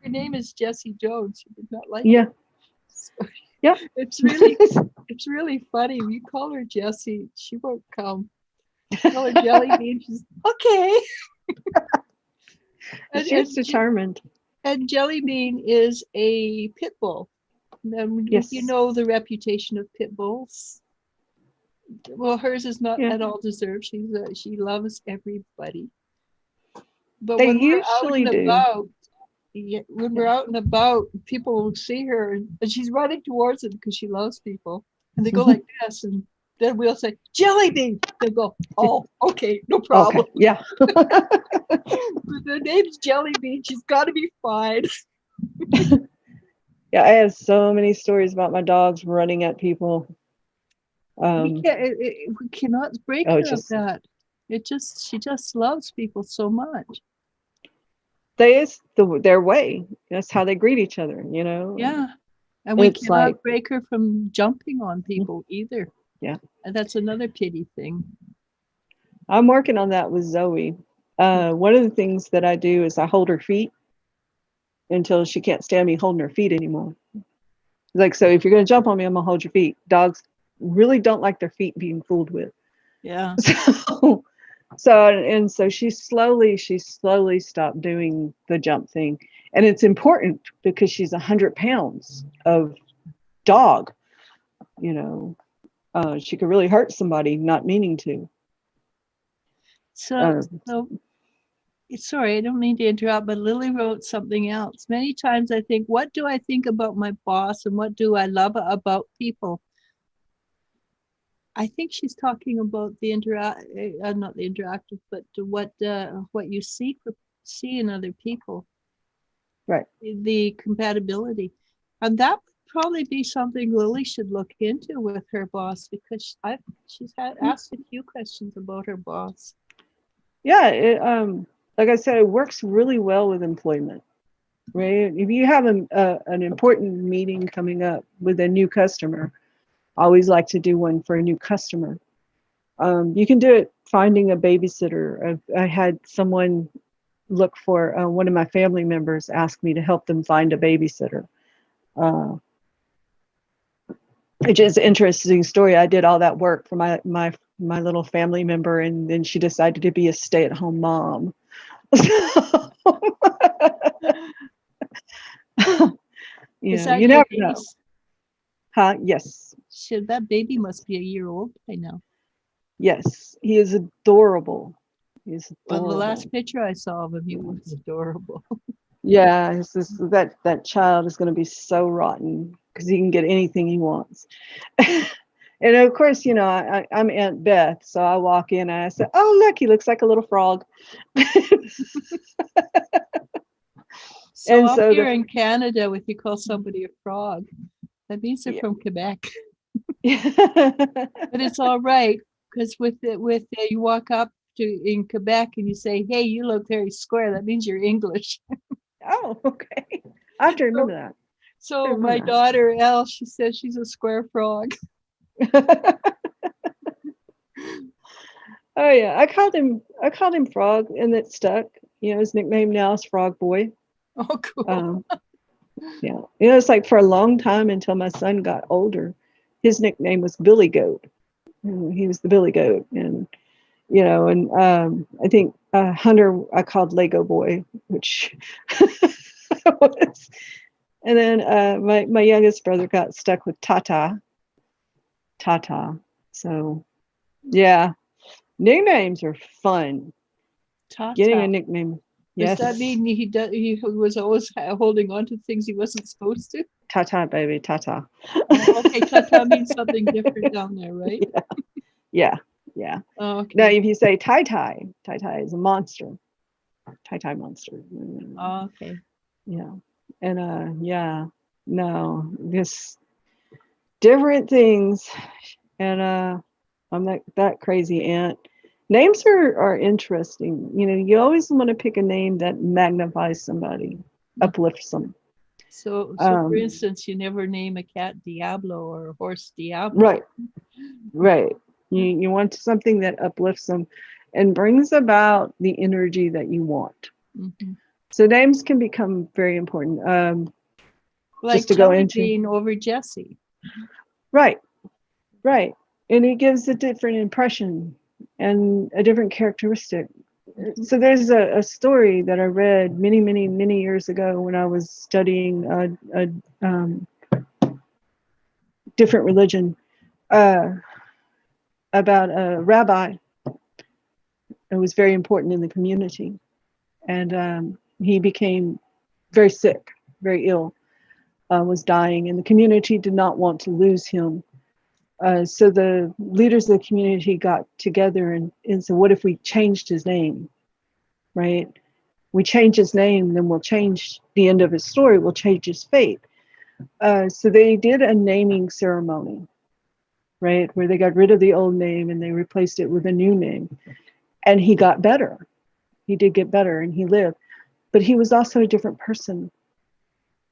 S1: Her name is Jessie Jones. She did not like
S2: it.
S1: So,
S2: yeah.
S1: It's really funny. We call her Jessie. She won't come. Call her Jelly Bean. She's okay.
S2: She's determined.
S1: And Jelly Bean is a pit bull.
S2: Yes.
S1: You know the reputation of pit bulls. Well, hers is not at all deserved. She loves everybody. But
S2: they
S1: when
S2: usually
S1: we're out and about, when we're out and about, people will see her and she's running towards them because she loves people. And they go like this, and then we'll say, Jelly Bean. They go, oh, okay, no problem.
S2: Okay, yeah.
S1: The name's Jelly Bean. She's got to be fine.
S2: Yeah, I have so many stories about my dogs running at people.
S1: We cannot break her of that. She just loves people so much.
S2: It's their way. That's how they greet each other, you know.
S1: Yeah, and we cannot break her from jumping on people either.
S2: Yeah,
S1: and that's another pity thing.
S2: I'm working on that with Zoe. One of the things that I do is I hold her feet until she can't stand me holding her feet anymore. Like, so if you're going to jump on me, I'm going to hold your feet. Dogs really don't like their feet being fooled with.
S1: Yeah.
S2: So she slowly stopped doing the jump thing. And it's important because she's 100 pounds of dog, you know. She could really hurt somebody not meaning to.
S1: So sorry, I don't mean to interrupt, but Lily wrote something else. Many times I think, what do I think about my boss and what do I love about people? I think she's talking about the not the interactive, but what you see in other people.
S2: Right.
S1: The compatibility. And that would probably be something Lily should look into with her boss, because she's asked a few questions about her boss.
S2: Yeah, like I said, it works really well with employment, right? If you have an important meeting coming up with a new customer, I always like to do one for a new customer. You can do it finding a babysitter. I had someone look for one of my family members ask me to help them find a babysitter. Which is an interesting story. I did all that work for my little family member, and then she decided to be a stay-at-home mom.
S1: Is that
S2: you never know. Huh? Yes.
S1: That baby must be a year old by now.
S2: Yes, he is adorable. He's adorable.
S1: Well, the last picture I saw of him, he was adorable.
S2: Yeah, that child is going to be so rotten because he can get anything he wants. And of course, you know, I'm Aunt Beth, so I walk in and I say, "Oh, look, he looks like a little frog."
S1: So up here in Canada, if you call somebody a frog, that means they're from Quebec. But it's all right, because you walk up in Quebec and you say, "Hey, you look very square," that means you're English.
S2: Oh, okay. I have to remember that.
S1: So my daughter Elle, she says she's a square frog.
S2: Oh yeah, I called him Frog, and it stuck. You know, his nickname now is Frog Boy.
S1: Oh, cool.
S2: Yeah, you know, it's like for a long time until my son got older, his nickname was Billy Goat. He was the Billy Goat, and you know, and I think Hunter I called Lego Boy, which was, and then my youngest brother got stuck with Tata. So yeah, nicknames are fun.
S1: Tata.
S2: Getting a nickname. Yes.
S1: Does that mean he was always holding on to things he wasn't supposed to?
S2: Tata, baby, Tata.
S1: Oh, okay, Tata means something different down there, right?
S2: Yeah.
S1: Oh, okay.
S2: Now, if you say Tai Tai is a monster. Tai monster.
S1: Oh, okay.
S2: Yeah. And yeah, no, just different things. And I'm that crazy aunt. Names are interesting. You know, you always want to pick a name that magnifies somebody, uplifts them.
S1: So for instance, you never name a cat Diablo or a horse Diablo.
S2: Right, right. You want something that uplifts them and brings about the energy that you want.
S1: Mm-hmm.
S2: So names can become very important.
S1: Like
S2: just to go
S1: Jelly
S2: into
S1: Bean over Jesse.
S2: right, right, and it gives a different impression and a different characteristic.
S1: Mm-hmm.
S2: So there's a story that I read many years ago when I was studying a different religion, about a rabbi who was very important in the community, and he became very sick, very ill, was dying, and the community did not want to lose him. So the leaders of the community got together and said, what if we changed his name, right? We change his name, then we'll change the end of his story, we'll change his fate. So they did a naming ceremony, right? Where they got rid of the old name and they replaced it with a new name. And he got better. He did get better and he lived. But he was also a different person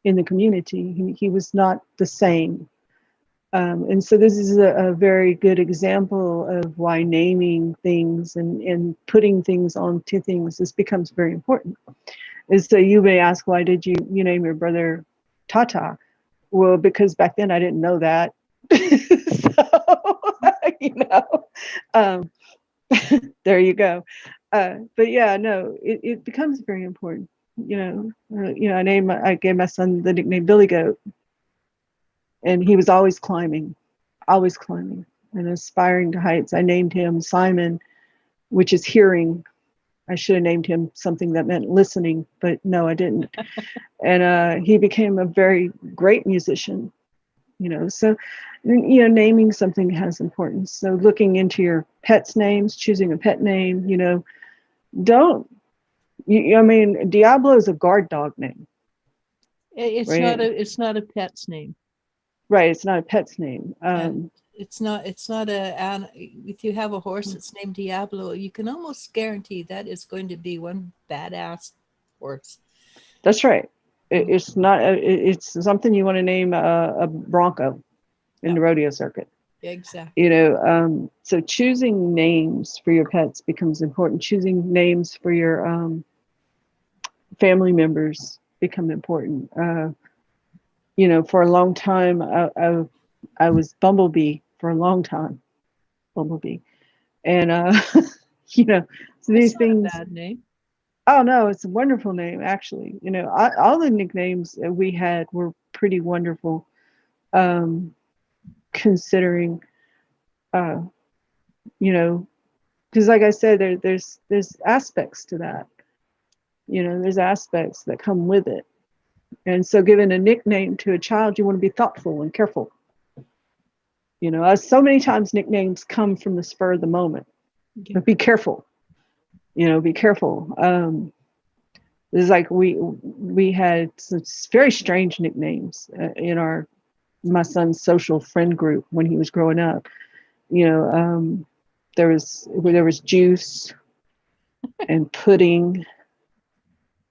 S2: in the community. He was not the same. And so this is a very good example of why naming things and putting things onto things, this becomes very important. And so you may ask, why did you name your brother Tata? Well, because back then I didn't know that. So, um, there you go. But yeah, no, it becomes very important. I gave my son the nickname Billy Goat, and he was always climbing and aspiring to heights. I named him Simon, which is hearing. I should have named him something that meant listening, but no, I didn't. And he became a very great musician. So naming something has importance. So looking into your pets' names, choosing a pet name, don't. I mean, Diablo is a guard dog name.
S1: It's
S2: right?
S1: It's not a pet's name.
S2: Right. It's not a pet's name.
S1: It's not if you have a horse that's named Diablo, you can almost guarantee that it's going to be one badass horse.
S2: That's right. It's not. It's something you want to name a bronco in the rodeo circuit.
S1: Exactly.
S2: So choosing names for your pets becomes important. Choosing names for your family members become important. For a long time, I was Bumblebee for a long time. Bumblebee. And so these things.
S1: Not a bad name.
S2: Oh no, it's a wonderful name actually. All the nicknames that we had were pretty wonderful, considering, because like I said, there's aspects to that. There's aspects that come with it, and so giving a nickname to a child, you want to be thoughtful and careful. So many times nicknames come from the spur of the moment, but be careful. Be careful. It's like we had some very strange nicknames in my son's social friend group when he was growing up. There was juice and pudding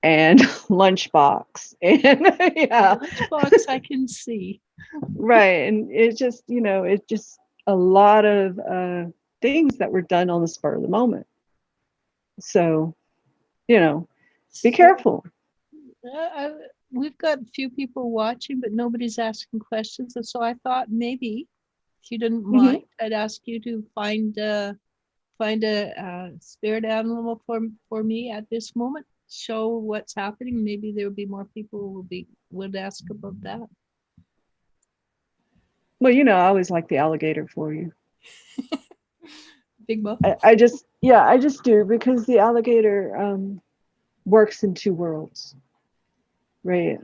S2: and lunchbox, and yeah,
S1: lunchbox I can see.
S2: Right, and it's just it's just a lot of things that were done on the spur of the moment. So be careful.
S1: We've got a few people watching, but nobody's asking questions, and so I thought maybe, if you didn't mind, I'd ask you to find a spirit animal for me at this moment. Show what's happening. Maybe there will be more people who would ask about that.
S2: Well, I always like the alligator for you.
S1: Big Muff.
S2: I just do, because the alligator works in two worlds, right?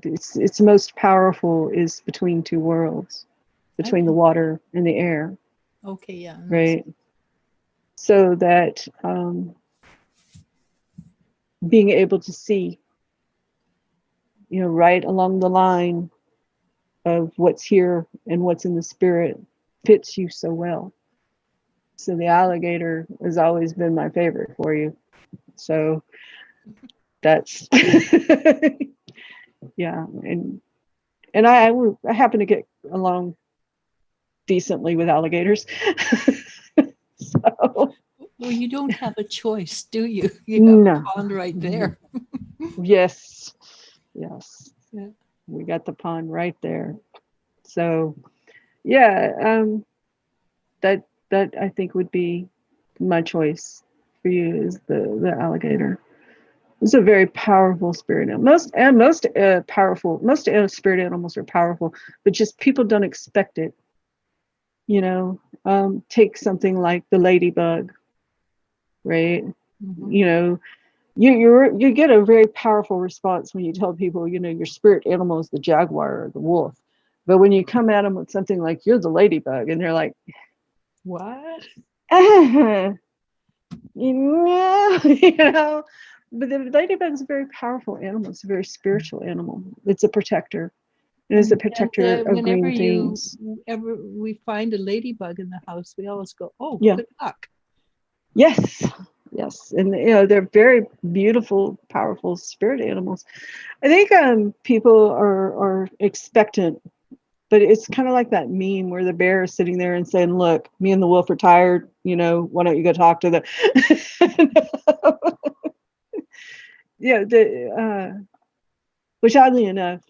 S2: Its most powerful is between two worlds, between the water and the air.
S1: Okay, yeah.
S2: Right. So that being able to see, right along the line of what's here and what's in the spirit fits you so well. So the alligator has always been my favorite for you. So that's yeah, and I happen to get along decently with alligators. So
S1: Well, you don't have a choice, do you? You have
S2: no.
S1: a pond right there.
S2: Yes.
S1: Yeah.
S2: We got the pond right there. So yeah, that I think would be my choice for you, is the alligator. It's a very powerful spirit animal. Most spirit animals are powerful, but just people don't expect it. Take something like the ladybug, right?
S1: Mhm.
S2: You get a very powerful response when you tell people, your spirit animal is the jaguar or the wolf. But when you come at them with something like, you're the ladybug, and they're like,
S1: What?
S2: But the ladybug is a very powerful animal. It's a very spiritual animal. It's a protector. It is a
S1: And
S2: protector of
S1: whenever
S2: green things.
S1: we find a ladybug in the house, we always go, "Oh,
S2: Yeah.
S1: good luck."
S2: Yes. Yes. And they're very beautiful, powerful spirit animals. I think people are expectant, but it's kind of like that meme where the bear is sitting there and saying, "Look, me and the wolf are tired. Why don't you go talk to them?" Yeah. Which oddly enough,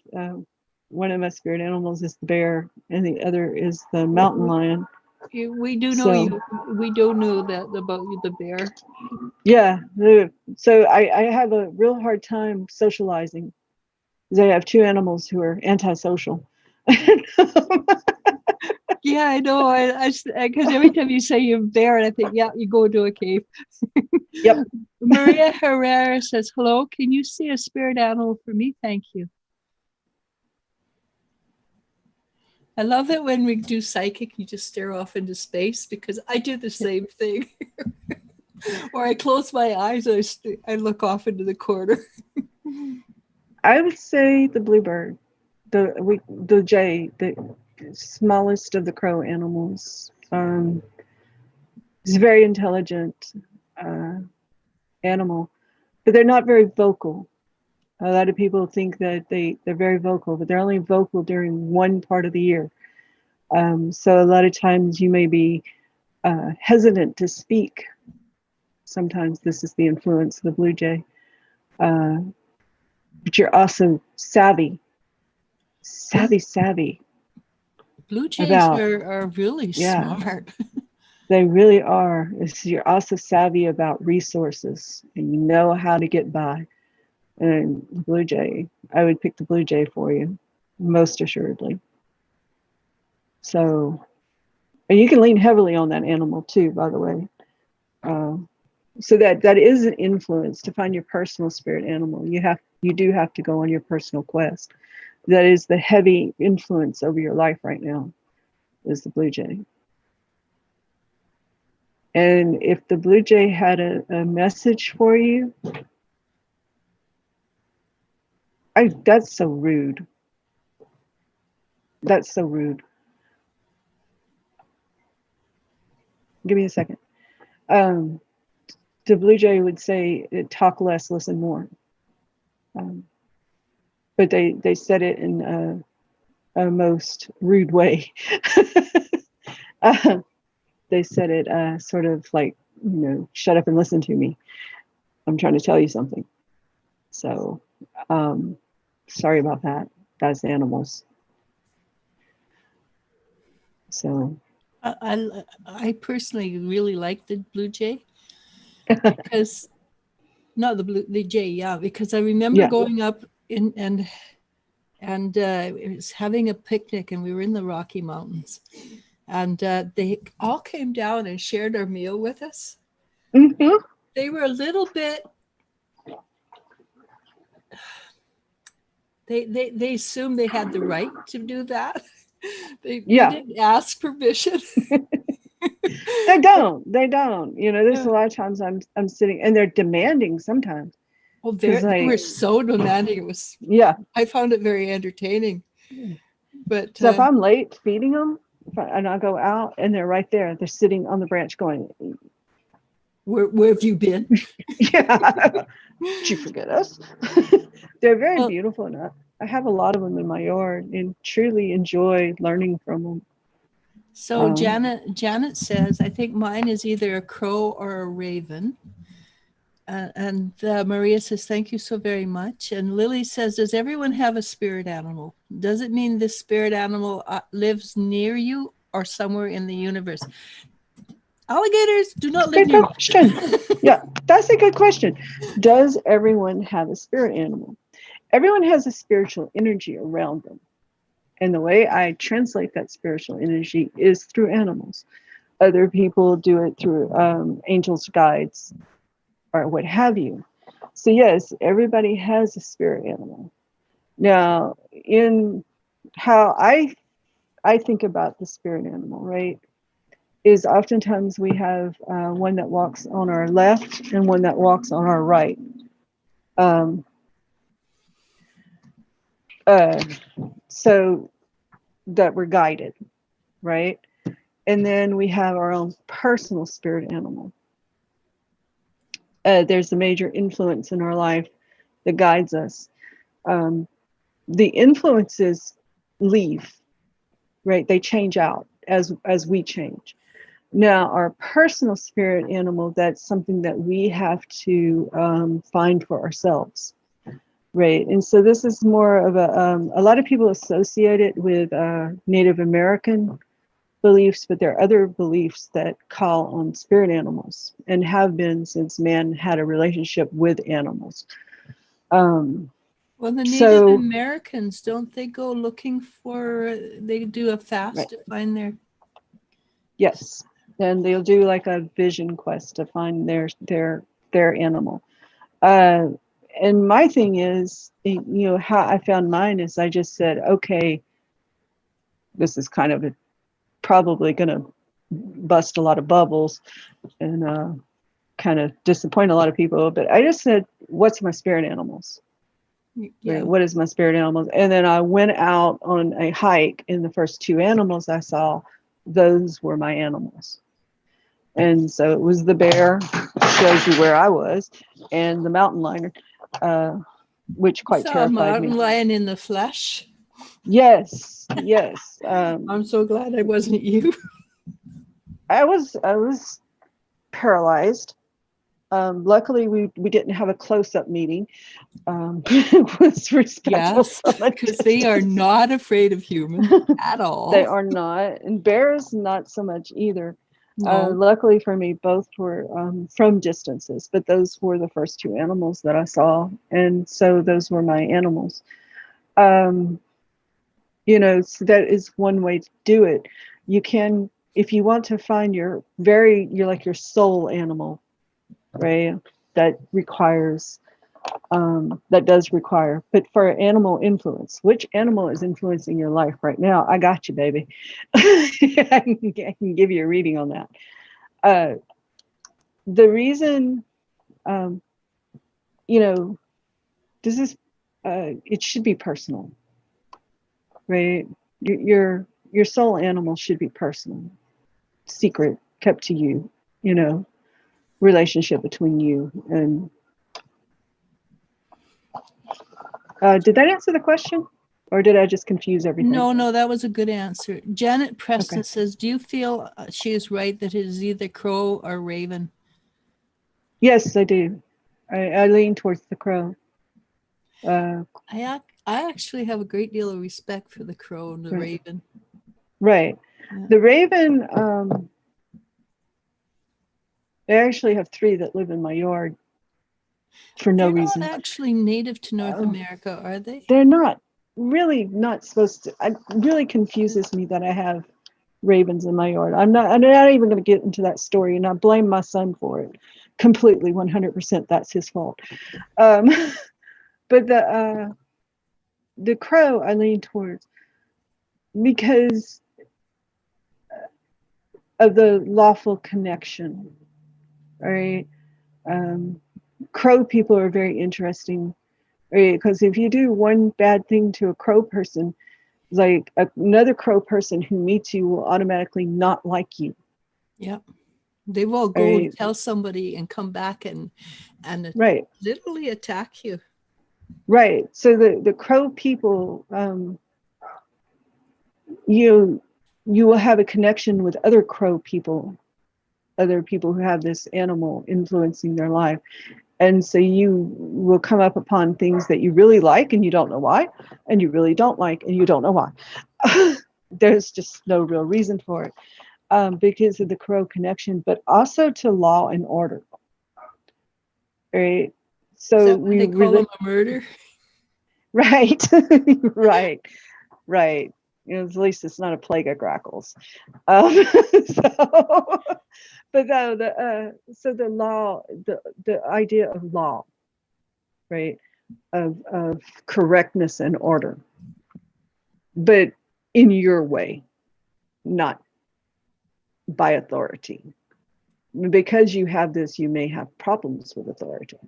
S2: one of my spirit animals is the bear, and the other is the mountain lion.
S1: We do know
S2: So
S1: you. We do know that about you, the bear.
S2: yeah, so I have a real hard time socializing because I have two animals who are antisocial.
S1: Yeah, I know. I because every time you say you're bear, and I think, yeah, you go into a cave.
S2: Yep.
S1: Maria Herrera says, "Hello, can you see a spirit animal for me? Thank you." I love it when we do psychic, you just stare off into space, because I do the same thing. Or I close my eyes and I look off into the corner.
S2: I would say the bluebird, the jay, the smallest of the crow animals. It's a very intelligent animal, but they're not very vocal. A lot of people think that they're very vocal, but they're only vocal during one part of the year. So a lot of times you may be hesitant to speak. Sometimes this is the influence of the blue jay. But you're also savvy.
S1: Blue jays
S2: About,
S1: are really
S2: yeah,
S1: smart.
S2: they really are. You're also savvy about resources, and you know how to get by. And the blue jay, I would pick the blue jay for you, most assuredly. So, and you can lean heavily on that animal too, by the way. So that is an influence to find your personal spirit animal. You do have to go on your personal quest. That is the heavy influence over your life right now, is the blue jay. And if the blue jay had a message for you, that's so rude. That's so rude. Give me a second. The blue jay would say, talk less, listen more. But they said it in a most rude way. They said it sort of like, shut up and listen to me. I'm trying to tell you something. So sorry about that. That's animals. So
S1: I personally really like the blue jay, because not the jay, yeah, because I remember going up in and it was having a picnic, and we were in the Rocky Mountains, and they all came down and shared our meal with us.
S2: Mm-hmm.
S1: They were a little bit. They assumed they had the right to do that. They didn't ask permission.
S2: They don't. There's a lot of times I'm sitting, and they're demanding sometimes.
S1: Oh,
S2: because
S1: they were so demanding. It was,
S2: yeah.
S1: I found it very entertaining. But
S2: So if I'm late feeding them, and I go out and they're right there, they're sitting on the branch going,
S1: where have you been?
S2: yeah, did you forget us? They're very
S1: Well,
S2: beautiful, and I have a lot of them in my yard and truly enjoy learning from them.
S1: so Janet says, I think mine is either a crow or a raven. And Maria says, thank you so very much. And Lily says, does everyone have a spirit animal? Does it mean this spirit animal lives near you or somewhere in the universe? Alligators do not live
S2: Good
S1: near
S2: question.
S1: me.
S2: Yeah, that's a good question. Does everyone have a spirit animal? Everyone has a spiritual energy around them. And the way I translate that spiritual energy is through animals. Other people do it through angels, guides, or what have you. So yes, everybody has a spirit animal. Now, in how I think about the spirit animal, right, is oftentimes we have one that walks on our left and one that walks on our right. Um, uh, so that we're guided, right? And then we have our own personal spirit animal. There's a major influence in our life that guides us. Um, the influences leave, right? They change out as we change. Now, our personal spirit animal, that's something that we have to find for ourselves, right? And so this is more of a lot of people associate it with Native American beliefs, but there are other beliefs that call on spirit animals and have been since man had a relationship with animals.
S1: Well, the Native
S2: So,
S1: Americans, don't they go looking for, they do a fast
S2: right,
S1: to find their,
S2: yes, and they'll do like a vision quest to find their animal. Uh, and my thing is, you know, how I found mine is I just said, okay, this is kind of probably going to bust a lot of bubbles and kind of disappoint a lot of people. But I just said, what's my spirit animals?
S1: yeah.
S2: Right? What is my spirit animals? And then I went out on a hike, and the first two animals I saw, those were my animals. And so it was the bear, shows you where I was, and the mountain lion, which
S1: You
S2: quite
S1: saw a
S2: terrified
S1: mountain
S2: me.
S1: lion in the flesh.
S2: Yes, yes.
S1: I'm so glad I wasn't you.
S2: I was paralyzed. Luckily, we didn't have a close-up meeting. It was respectful
S1: Yes,
S2: from a
S1: because they are
S2: distance.
S1: not afraid of humans at
S2: They
S1: all.
S2: are not, and bears not so much either.
S1: No.
S2: Luckily for me, both were from distances, but those were the first two animals that I saw, and so those were my animals. Um, you know, so that is one way to do it. You can, if you want to find your like your soul animal, right? That requires that does require, but for animal influence, which animal is influencing your life right now? I got you, baby. I can give you a reading on that. Uh, the reason, um, you know, this is, it should be personal, right? Your soul animal should be personal, secret, kept to you, you know, relationship between you and. Did that answer the question? Or did I just confuse everything?
S1: No, that was a good answer. Janet Preston
S2: Okay.
S1: says, do you feel she is right that it is either crow or raven?
S2: Yes, I do. I lean towards the crow.
S1: I actually have a great deal of respect for the crow and the
S2: Right.
S1: raven.
S2: Right.
S1: Yeah.
S2: The raven, I actually have three that live in my yard for no
S1: They're
S2: reason.
S1: not actually native to North America, are they?
S2: They're not really not supposed to. It really confuses me that I have ravens in my yard. I'm not even going to get into that story, and I blame my son for it completely, 100%. That's his fault. Um, but the crow I lean towards because of the lawful connection, right? Um, crow people are very interesting, right? Because if you do one bad thing to a crow person, like another crow person who meets you will automatically not like you.
S1: Yeah. They will go
S2: Right.
S1: and tell somebody and come back and
S2: Right.
S1: literally attack you.
S2: Right. So the crow people, you will have a connection with other crow people, other people who have this animal influencing their life. And so you will come up upon things that you really like and you don't know why, and you really don't like and you don't know why. There's just no real reason for it, because of the crow connection, but also to law and order. Right.
S1: Is
S2: So
S1: that when they call them a murder?
S2: Right. Right. Right. You know, at least it's not a plague of grackles. So, but no, so the law, the idea of law, right, of correctness and order, but in your way, not by authority. Because you have this, you may have problems with authority.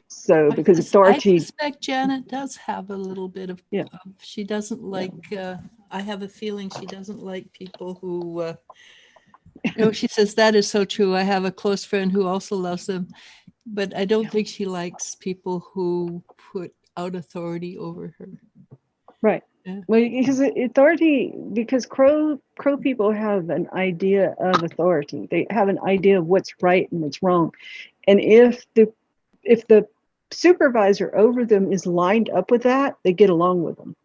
S2: So because
S1: I
S2: authority,
S1: suspect Janet does have a little bit of,
S2: yeah,
S1: she doesn't like, I have a feeling she doesn't like people who, she says, that is so true. I have a close friend who also loves them, but I don't think she likes people who put out authority over her.
S2: right.
S1: Yeah.
S2: Well, because authority, because crow people have an idea of authority. They have an idea of what's right and what's wrong. And if the supervisor over them is lined up with that, they get along with them.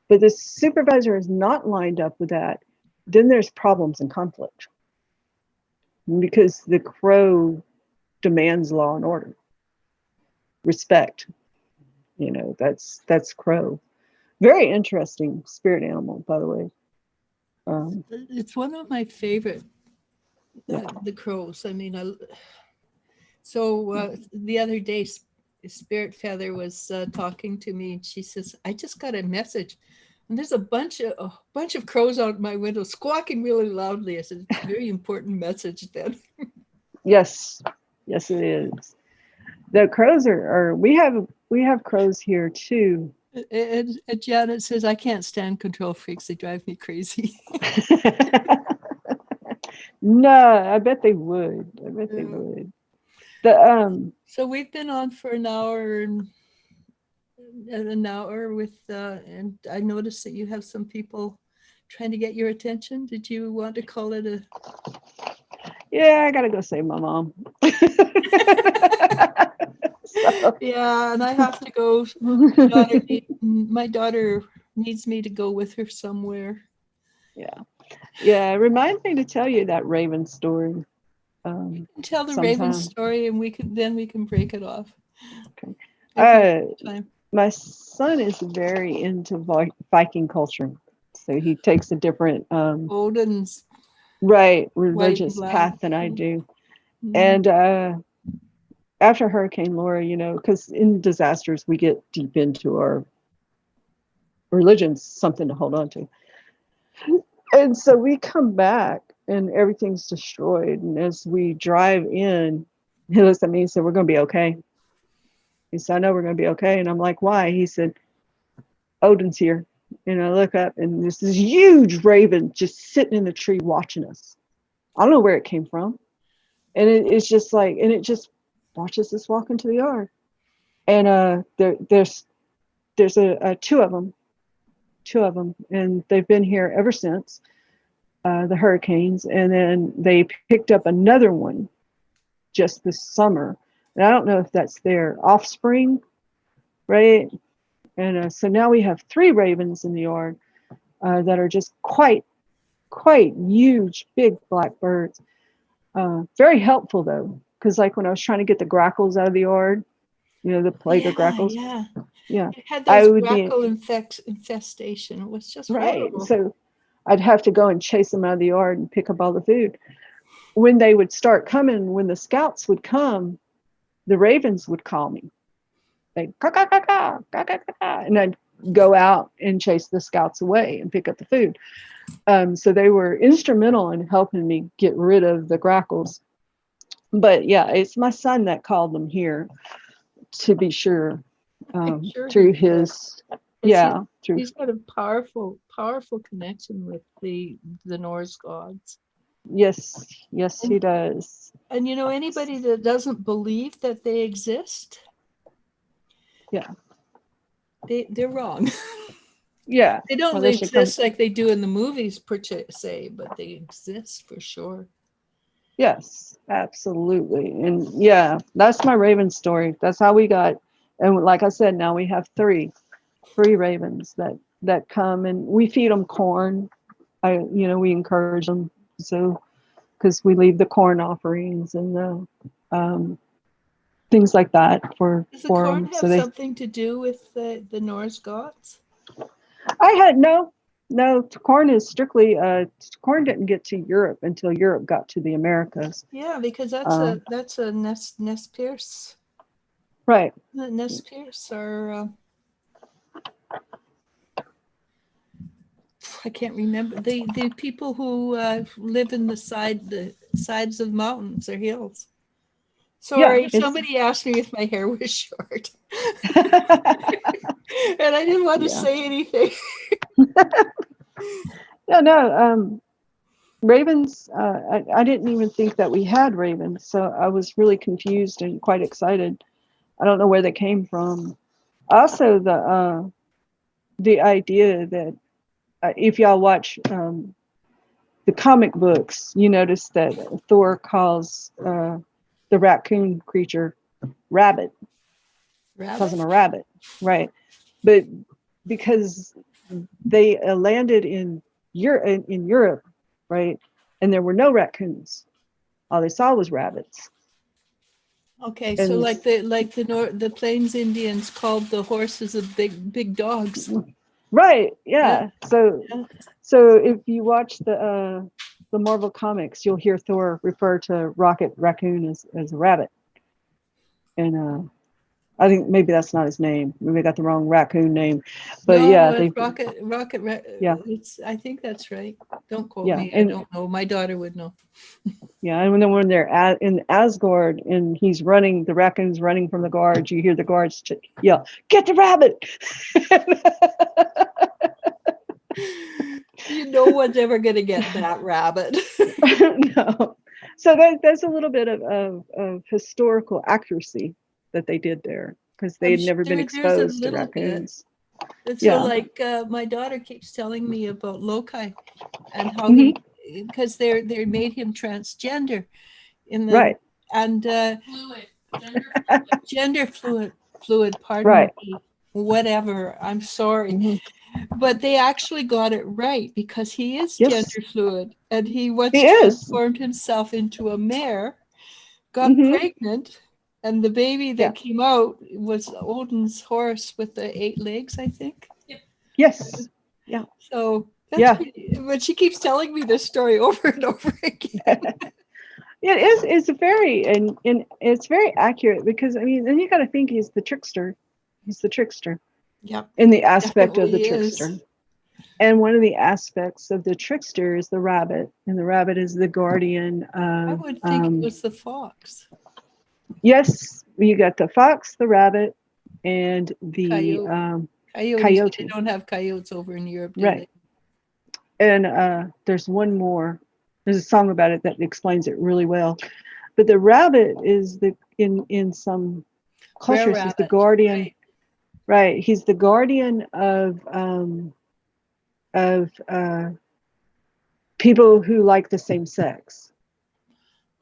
S2: But the supervisor is not lined up with that, then there's problems and conflict. Because the crow demands law and order. Respect. You know, that's crow. Very interesting spirit animal, by the way.
S1: It's one of my favorite,
S2: Yeah.
S1: the crows. I mean, the other day, Spirit Feather was talking to me, and she says, "I just got a message, and there's a bunch of crows out my window squawking really loudly." I said, "It's a very important message, then."
S2: Yes, yes, it is. The crows are we have crows here too.
S1: And Janet says, "I can't stand control freaks; they drive me crazy."
S2: No, I bet they would. I bet they would. The
S1: So we've been on for an hour with, and I noticed that you have some people trying to get your attention. Did you want to call it a?
S2: Yeah, I gotta go save my mom. So.
S1: Yeah, and I have to go. My daughter needs me to go with her somewhere.
S2: Yeah. Remind me to tell you that Raven story.
S1: Tell the Raven
S2: Sometime.
S1: story, and we can break it off.
S2: Okay. My son is very into Viking culture, so he takes a different
S1: Odin's
S2: religious path than I do. And after Hurricane Laura, because in disasters we get deep into our religion's something to hold on to. And so we come back and everything's destroyed. And as we drive in, he looks at me and said, "We're going to be okay." He said, "I know we're going to be okay." And I'm like, "Why?" He said, "Odin's here." And I look up and there's this huge raven just sitting in the tree watching us. I don't know where it came from. And it's just like, and it just watches us walk into the yard. And there's two of them, and they've been here ever since the hurricanes. And then they picked up another one just this summer. And I don't know if that's their offspring, right? And so now we have 3 ravens in the yard that are just quite huge, big black birds. Very helpful though, because like when I was trying to get the grackles out of the yard, the plague of grackles. Yeah.
S1: It had those grackle infestation. It was just horrible.
S2: So I'd have to go and chase them out of the yard and pick up all the food. When they would start coming, when the scouts would come, the ravens would call me. They'd caw, caw, caw, caw, caw, caw, caw, and I'd go out and chase the scouts away and pick up the food. So they were instrumental in helping me get rid of the grackles. But yeah, it's my son that called them here, to be sure.
S1: I'm sure he
S2: Through
S1: did.
S2: his, yeah, through,
S1: He's got a powerful, powerful connection with the Norse gods.
S2: yes, yes, he
S1: And,
S2: does.
S1: and anybody that doesn't believe that they exist,
S2: Yeah,
S1: they're wrong.
S2: yeah.
S1: They
S2: Well,
S1: don't
S2: they should come.
S1: exist like they do in the movies per se, but they exist for sure.
S2: Yes, absolutely. And yeah, that's my raven story. That's how we got. And like I said, now we have three ravens that come, and we feed them corn. We encourage them, so because we leave the corn offerings and the things like that for
S1: Does the corn
S2: them. So
S1: have
S2: they,
S1: something to do with the Norse gods?
S2: I had no, corn is strictly corn didn't get to Europe until Europe got to the Americas.
S1: Yeah, because
S2: Um,
S1: that's a Nez Perce.
S2: right.
S1: The Nez Perce are I can't remember the people who live in the sides of mountains or hills.
S2: Yeah,
S1: Sorry,
S2: it's
S1: somebody asked me if my hair was short, and I didn't want to
S2: yeah.
S1: say anything.
S2: Yeah, no, ravens, I didn't even think that we had ravens, so I was really confused and quite excited. I don't know where they came from. Also, the idea that if y'all watch the comic books, you notice that Thor calls the raccoon creature rabbit, calls him
S1: Rabbit?
S2: a rabbit, right? But because they landed in Europe, right, and there were no raccoons, all they saw was rabbits.
S1: Okay, so
S2: And
S1: the Plains Indians called the horses the big dogs.
S2: right,
S1: Yeah,
S2: yeah. So
S1: yeah.
S2: if you watch the Marvel comics, you'll hear Thor refer to Rocket Raccoon as a rabbit. And I think maybe that's not his name. Maybe I got the wrong raccoon name. But
S1: No,
S2: yeah, they yeah,
S1: It's. I think that's right. Don't quote
S2: yeah.
S1: me. I
S2: And
S1: don't know. My daughter would know.
S2: yeah, and when they're in Asgard and he's running, the raccoon's running from the guards, you hear the guards yell, "Get the rabbit!"
S1: No one's ever gonna get that rabbit.
S2: No. So there's a little bit of historical accuracy that they did there because they
S1: I'm
S2: had
S1: sure
S2: never been
S1: there's a
S2: exposed to
S1: little bit.
S2: raccoons.
S1: And so,
S2: Yeah.
S1: like, my daughter keeps telling me about Loki and how
S2: Hmm.
S1: because they made him transgender in the
S2: Right.
S1: and gender fluid. Pardon
S2: Right.
S1: me. Whatever. I'm sorry,
S2: Hmm.
S1: but they actually got it right because he is
S2: Yes,
S1: gender fluid, and he
S2: he
S1: once
S2: is.
S1: transformed himself into a mare, got
S2: Hmm.
S1: pregnant, and the baby
S2: Yeah.
S1: that came out was Odin's horse with the 8 legs, I think.
S2: Yes. Yeah.
S1: So that's
S2: Yeah.
S1: pretty, but she keeps telling me this story over and over again.
S2: It is. It's very and it's very accurate because I mean, and you got to think he's the trickster. He's the trickster
S1: Yep,
S2: in the aspect of the
S1: definitely
S2: trickster.
S1: is.
S2: And one of the aspects of the trickster is the rabbit, and the rabbit is the guardian
S1: I
S2: of.
S1: would think it was the fox,
S2: Yes, you got the fox, the rabbit, and the
S1: coyote. Coyotes, but they
S2: coyote.
S1: don't have coyotes over in Europe, do
S2: Right.
S1: they?
S2: And there's one more. There's a song about it that explains it really well. But the rabbit is the in some
S1: Rare
S2: cultures he's the
S1: rabbit,
S2: guardian.
S1: right?
S2: Right. He's the guardian of people who like the same sex.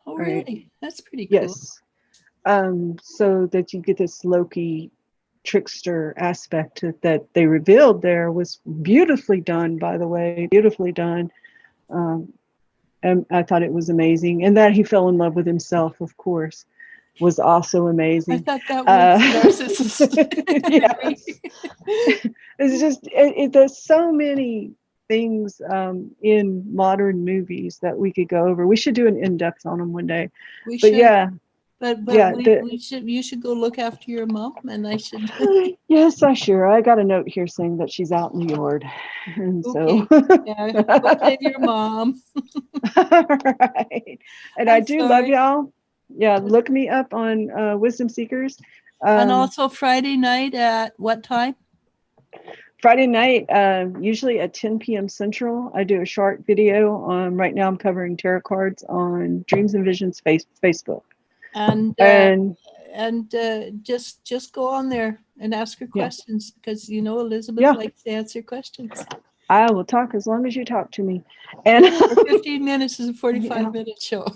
S1: Oh,
S2: Right.
S1: really? That's pretty cool.
S2: Yes. So that you get this Loki trickster aspect that they revealed there was beautifully done, by the way, beautifully done. Um, and I thought it was amazing. And that he fell in love with himself, of course, was also
S1: I
S2: amazing.
S1: thought that was narcissist.
S2: Yes. It's just, there's so many things in modern movies that we could go over. We should do an in-depth on them one day.
S1: We
S2: But
S1: should,
S2: yeah,
S1: but
S2: yeah,
S1: we should. You should go look after your mom, and I should.
S2: yes, I sure. I got a note here saying that she's out in the yard. And so,
S1: Okay, yeah, go save your mom.
S2: right. And I
S1: I'm
S2: do love
S1: sorry.
S2: y'all. Yeah, look me up on Wisdom Seekers.
S1: And also Friday night at what time?
S2: Friday night, usually at 10 p.m. Central, I do a short video on, right now I'm covering tarot cards on Dreams and Visions Facebook.
S1: And just go on there and ask her questions, because Elizabeth likes to answer questions.
S2: I will talk as long as you talk to me. And
S1: 15 minutes is a 45-minute show.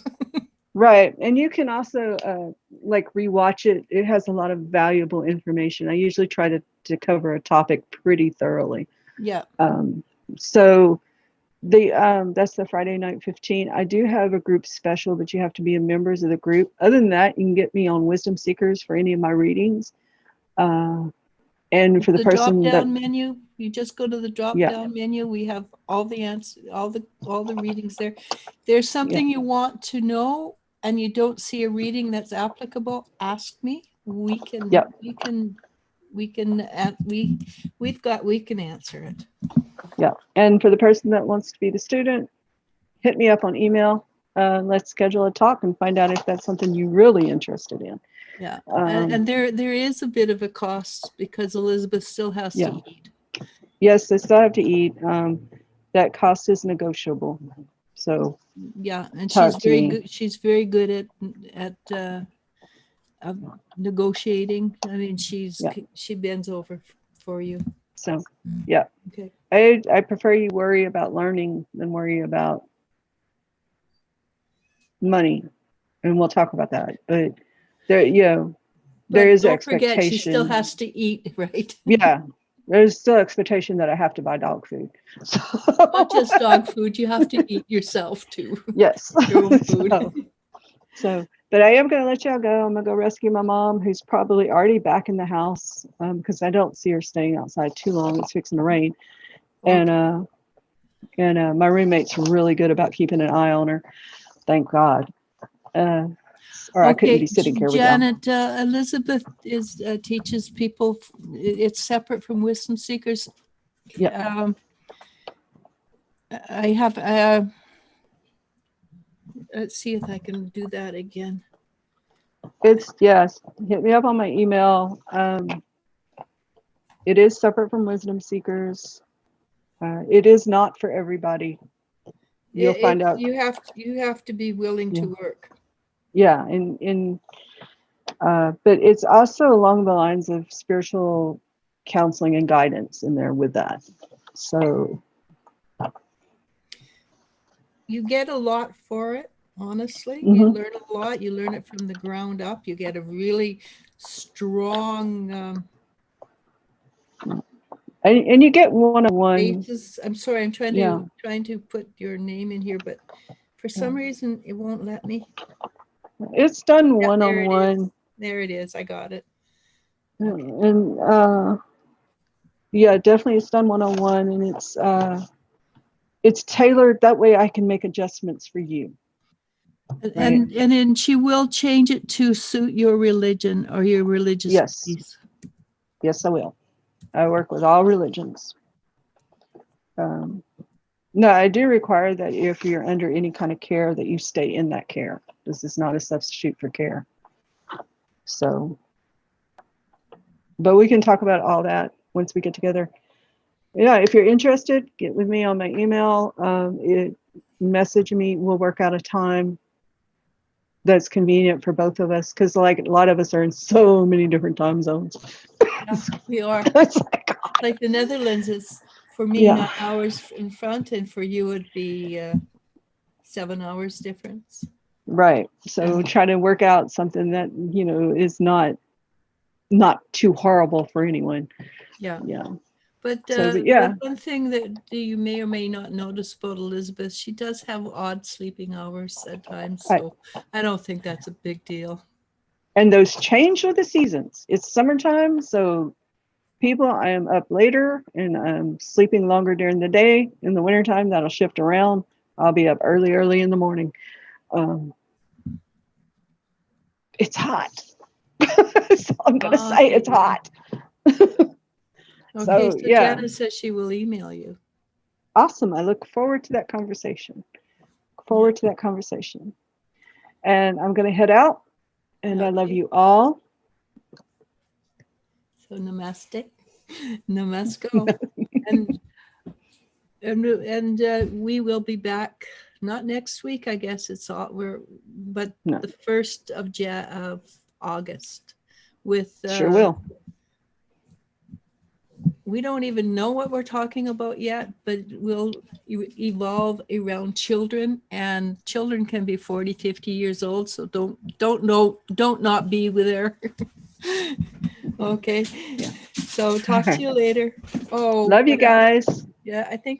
S2: Right. And you can also like rewatch it. It has a lot of valuable information. I usually try to cover a topic pretty thoroughly.
S1: Yeah.
S2: So that's the Friday night 15. I do have a group special, but you have to be a members of the group. Other than that, you can get me on Wisdom Seekers for any of my readings. And for the person
S1: drop down menu, you just go to the drop down menu. We have all the answers, all the readings there. There's something you want to know and you don't see a reading that's applicable, ask me. We can answer it.
S2: Yeah. And for the person that wants to be the student, hit me up on email. Let's schedule a talk and find out if that's something you're really interested in.
S1: Yeah. And there is a bit of a cost because Elizabeth still has to eat.
S2: Yes, they still have to eat. That cost is negotiable. So
S1: yeah, and she's very good. She's very good at negotiating. I mean, she bends over for you.
S2: So yeah.
S1: Okay.
S2: I prefer you worry about learning than worry about money, and we'll talk about that. But there, there is
S1: don't
S2: expectation.
S1: Forget, she still has to eat, right?
S2: Yeah. There's still expectation that I have to buy dog food.
S1: Not just dog food, you have to eat yourself too.
S2: Yes.
S1: Your own food.
S2: But I am going to let y'all go. I'm going to go rescue my mom, who's probably already back in the house because I don't see her staying outside too long. It's fixing to rain. Okay. And my roommate's really good about keeping an eye on her. Thank God. Or I couldn't be sitting here with
S1: Janet, Elizabeth teaches people. It's separate from Wisdom Seekers.
S2: Yeah.
S1: I have. Let's see if I can do that again.
S2: Yes. Hit me up on my email. It is separate from Wisdom Seekers. It is not for everybody. You'll find out.
S1: You have to be willing to work.
S2: Yeah, but it's also along the lines of spiritual counseling and guidance in there with that. So
S1: you get a lot for it, honestly. You learn a lot. You learn it from the ground up. You get a really strong
S2: and you get one-on-one.
S1: I'm sorry, I'm trying to put your name in here, but for some reason it won't let me.
S2: It's done one-on-one.
S1: There it is. I got it.
S2: And yeah, definitely it's done one-on-one, and it's tailored that way. I can make adjustments for you.
S1: And then she will change it to suit your religion or your religious beliefs.
S2: Yes, I will. I work with all religions. No, I do require that if you're under any kind of care that you stay in that care. This is not a substitute for care. So, but we can talk about all that once we get together. Yeah, if you're interested, get with me on my email. Message me. We'll work out a time that's convenient for both of us, because like a lot of us are in so many different time zones.
S1: Yeah, we are. Like the Netherlands is for me 9 hours in front, and for you would be 7 hours difference.
S2: Right. So try to work out something that is not too horrible for anyone.
S1: Yeah.
S2: Yeah.
S1: But one thing that you may or may not notice about Elizabeth, she does have odd sleeping hours at times. So I don't think that's a big deal.
S2: And those change with the seasons. It's summertime, so I am up later and I'm sleeping longer during the day. In the wintertime, that'll shift around. I'll be up early in the morning. It's hot. So I'm going to say it's hot.
S1: Okay, so Janet says she will email you.
S2: Awesome. I look forward to that conversation. And I'm going to head out. And I love
S1: Okay.
S2: you all.
S1: So namaste. Namasko. And we will be back, not next week, I guess it's all but
S2: No.
S1: the 1st of August with
S2: Sure will.
S1: we don't even know what we're talking about yet, but we'll evolve around children, and children can be 40, 50 years old. So don't not be with there. Okay.
S2: Yeah.
S1: So talk to you later. Oh,
S2: Love you guys.
S1: yeah, I think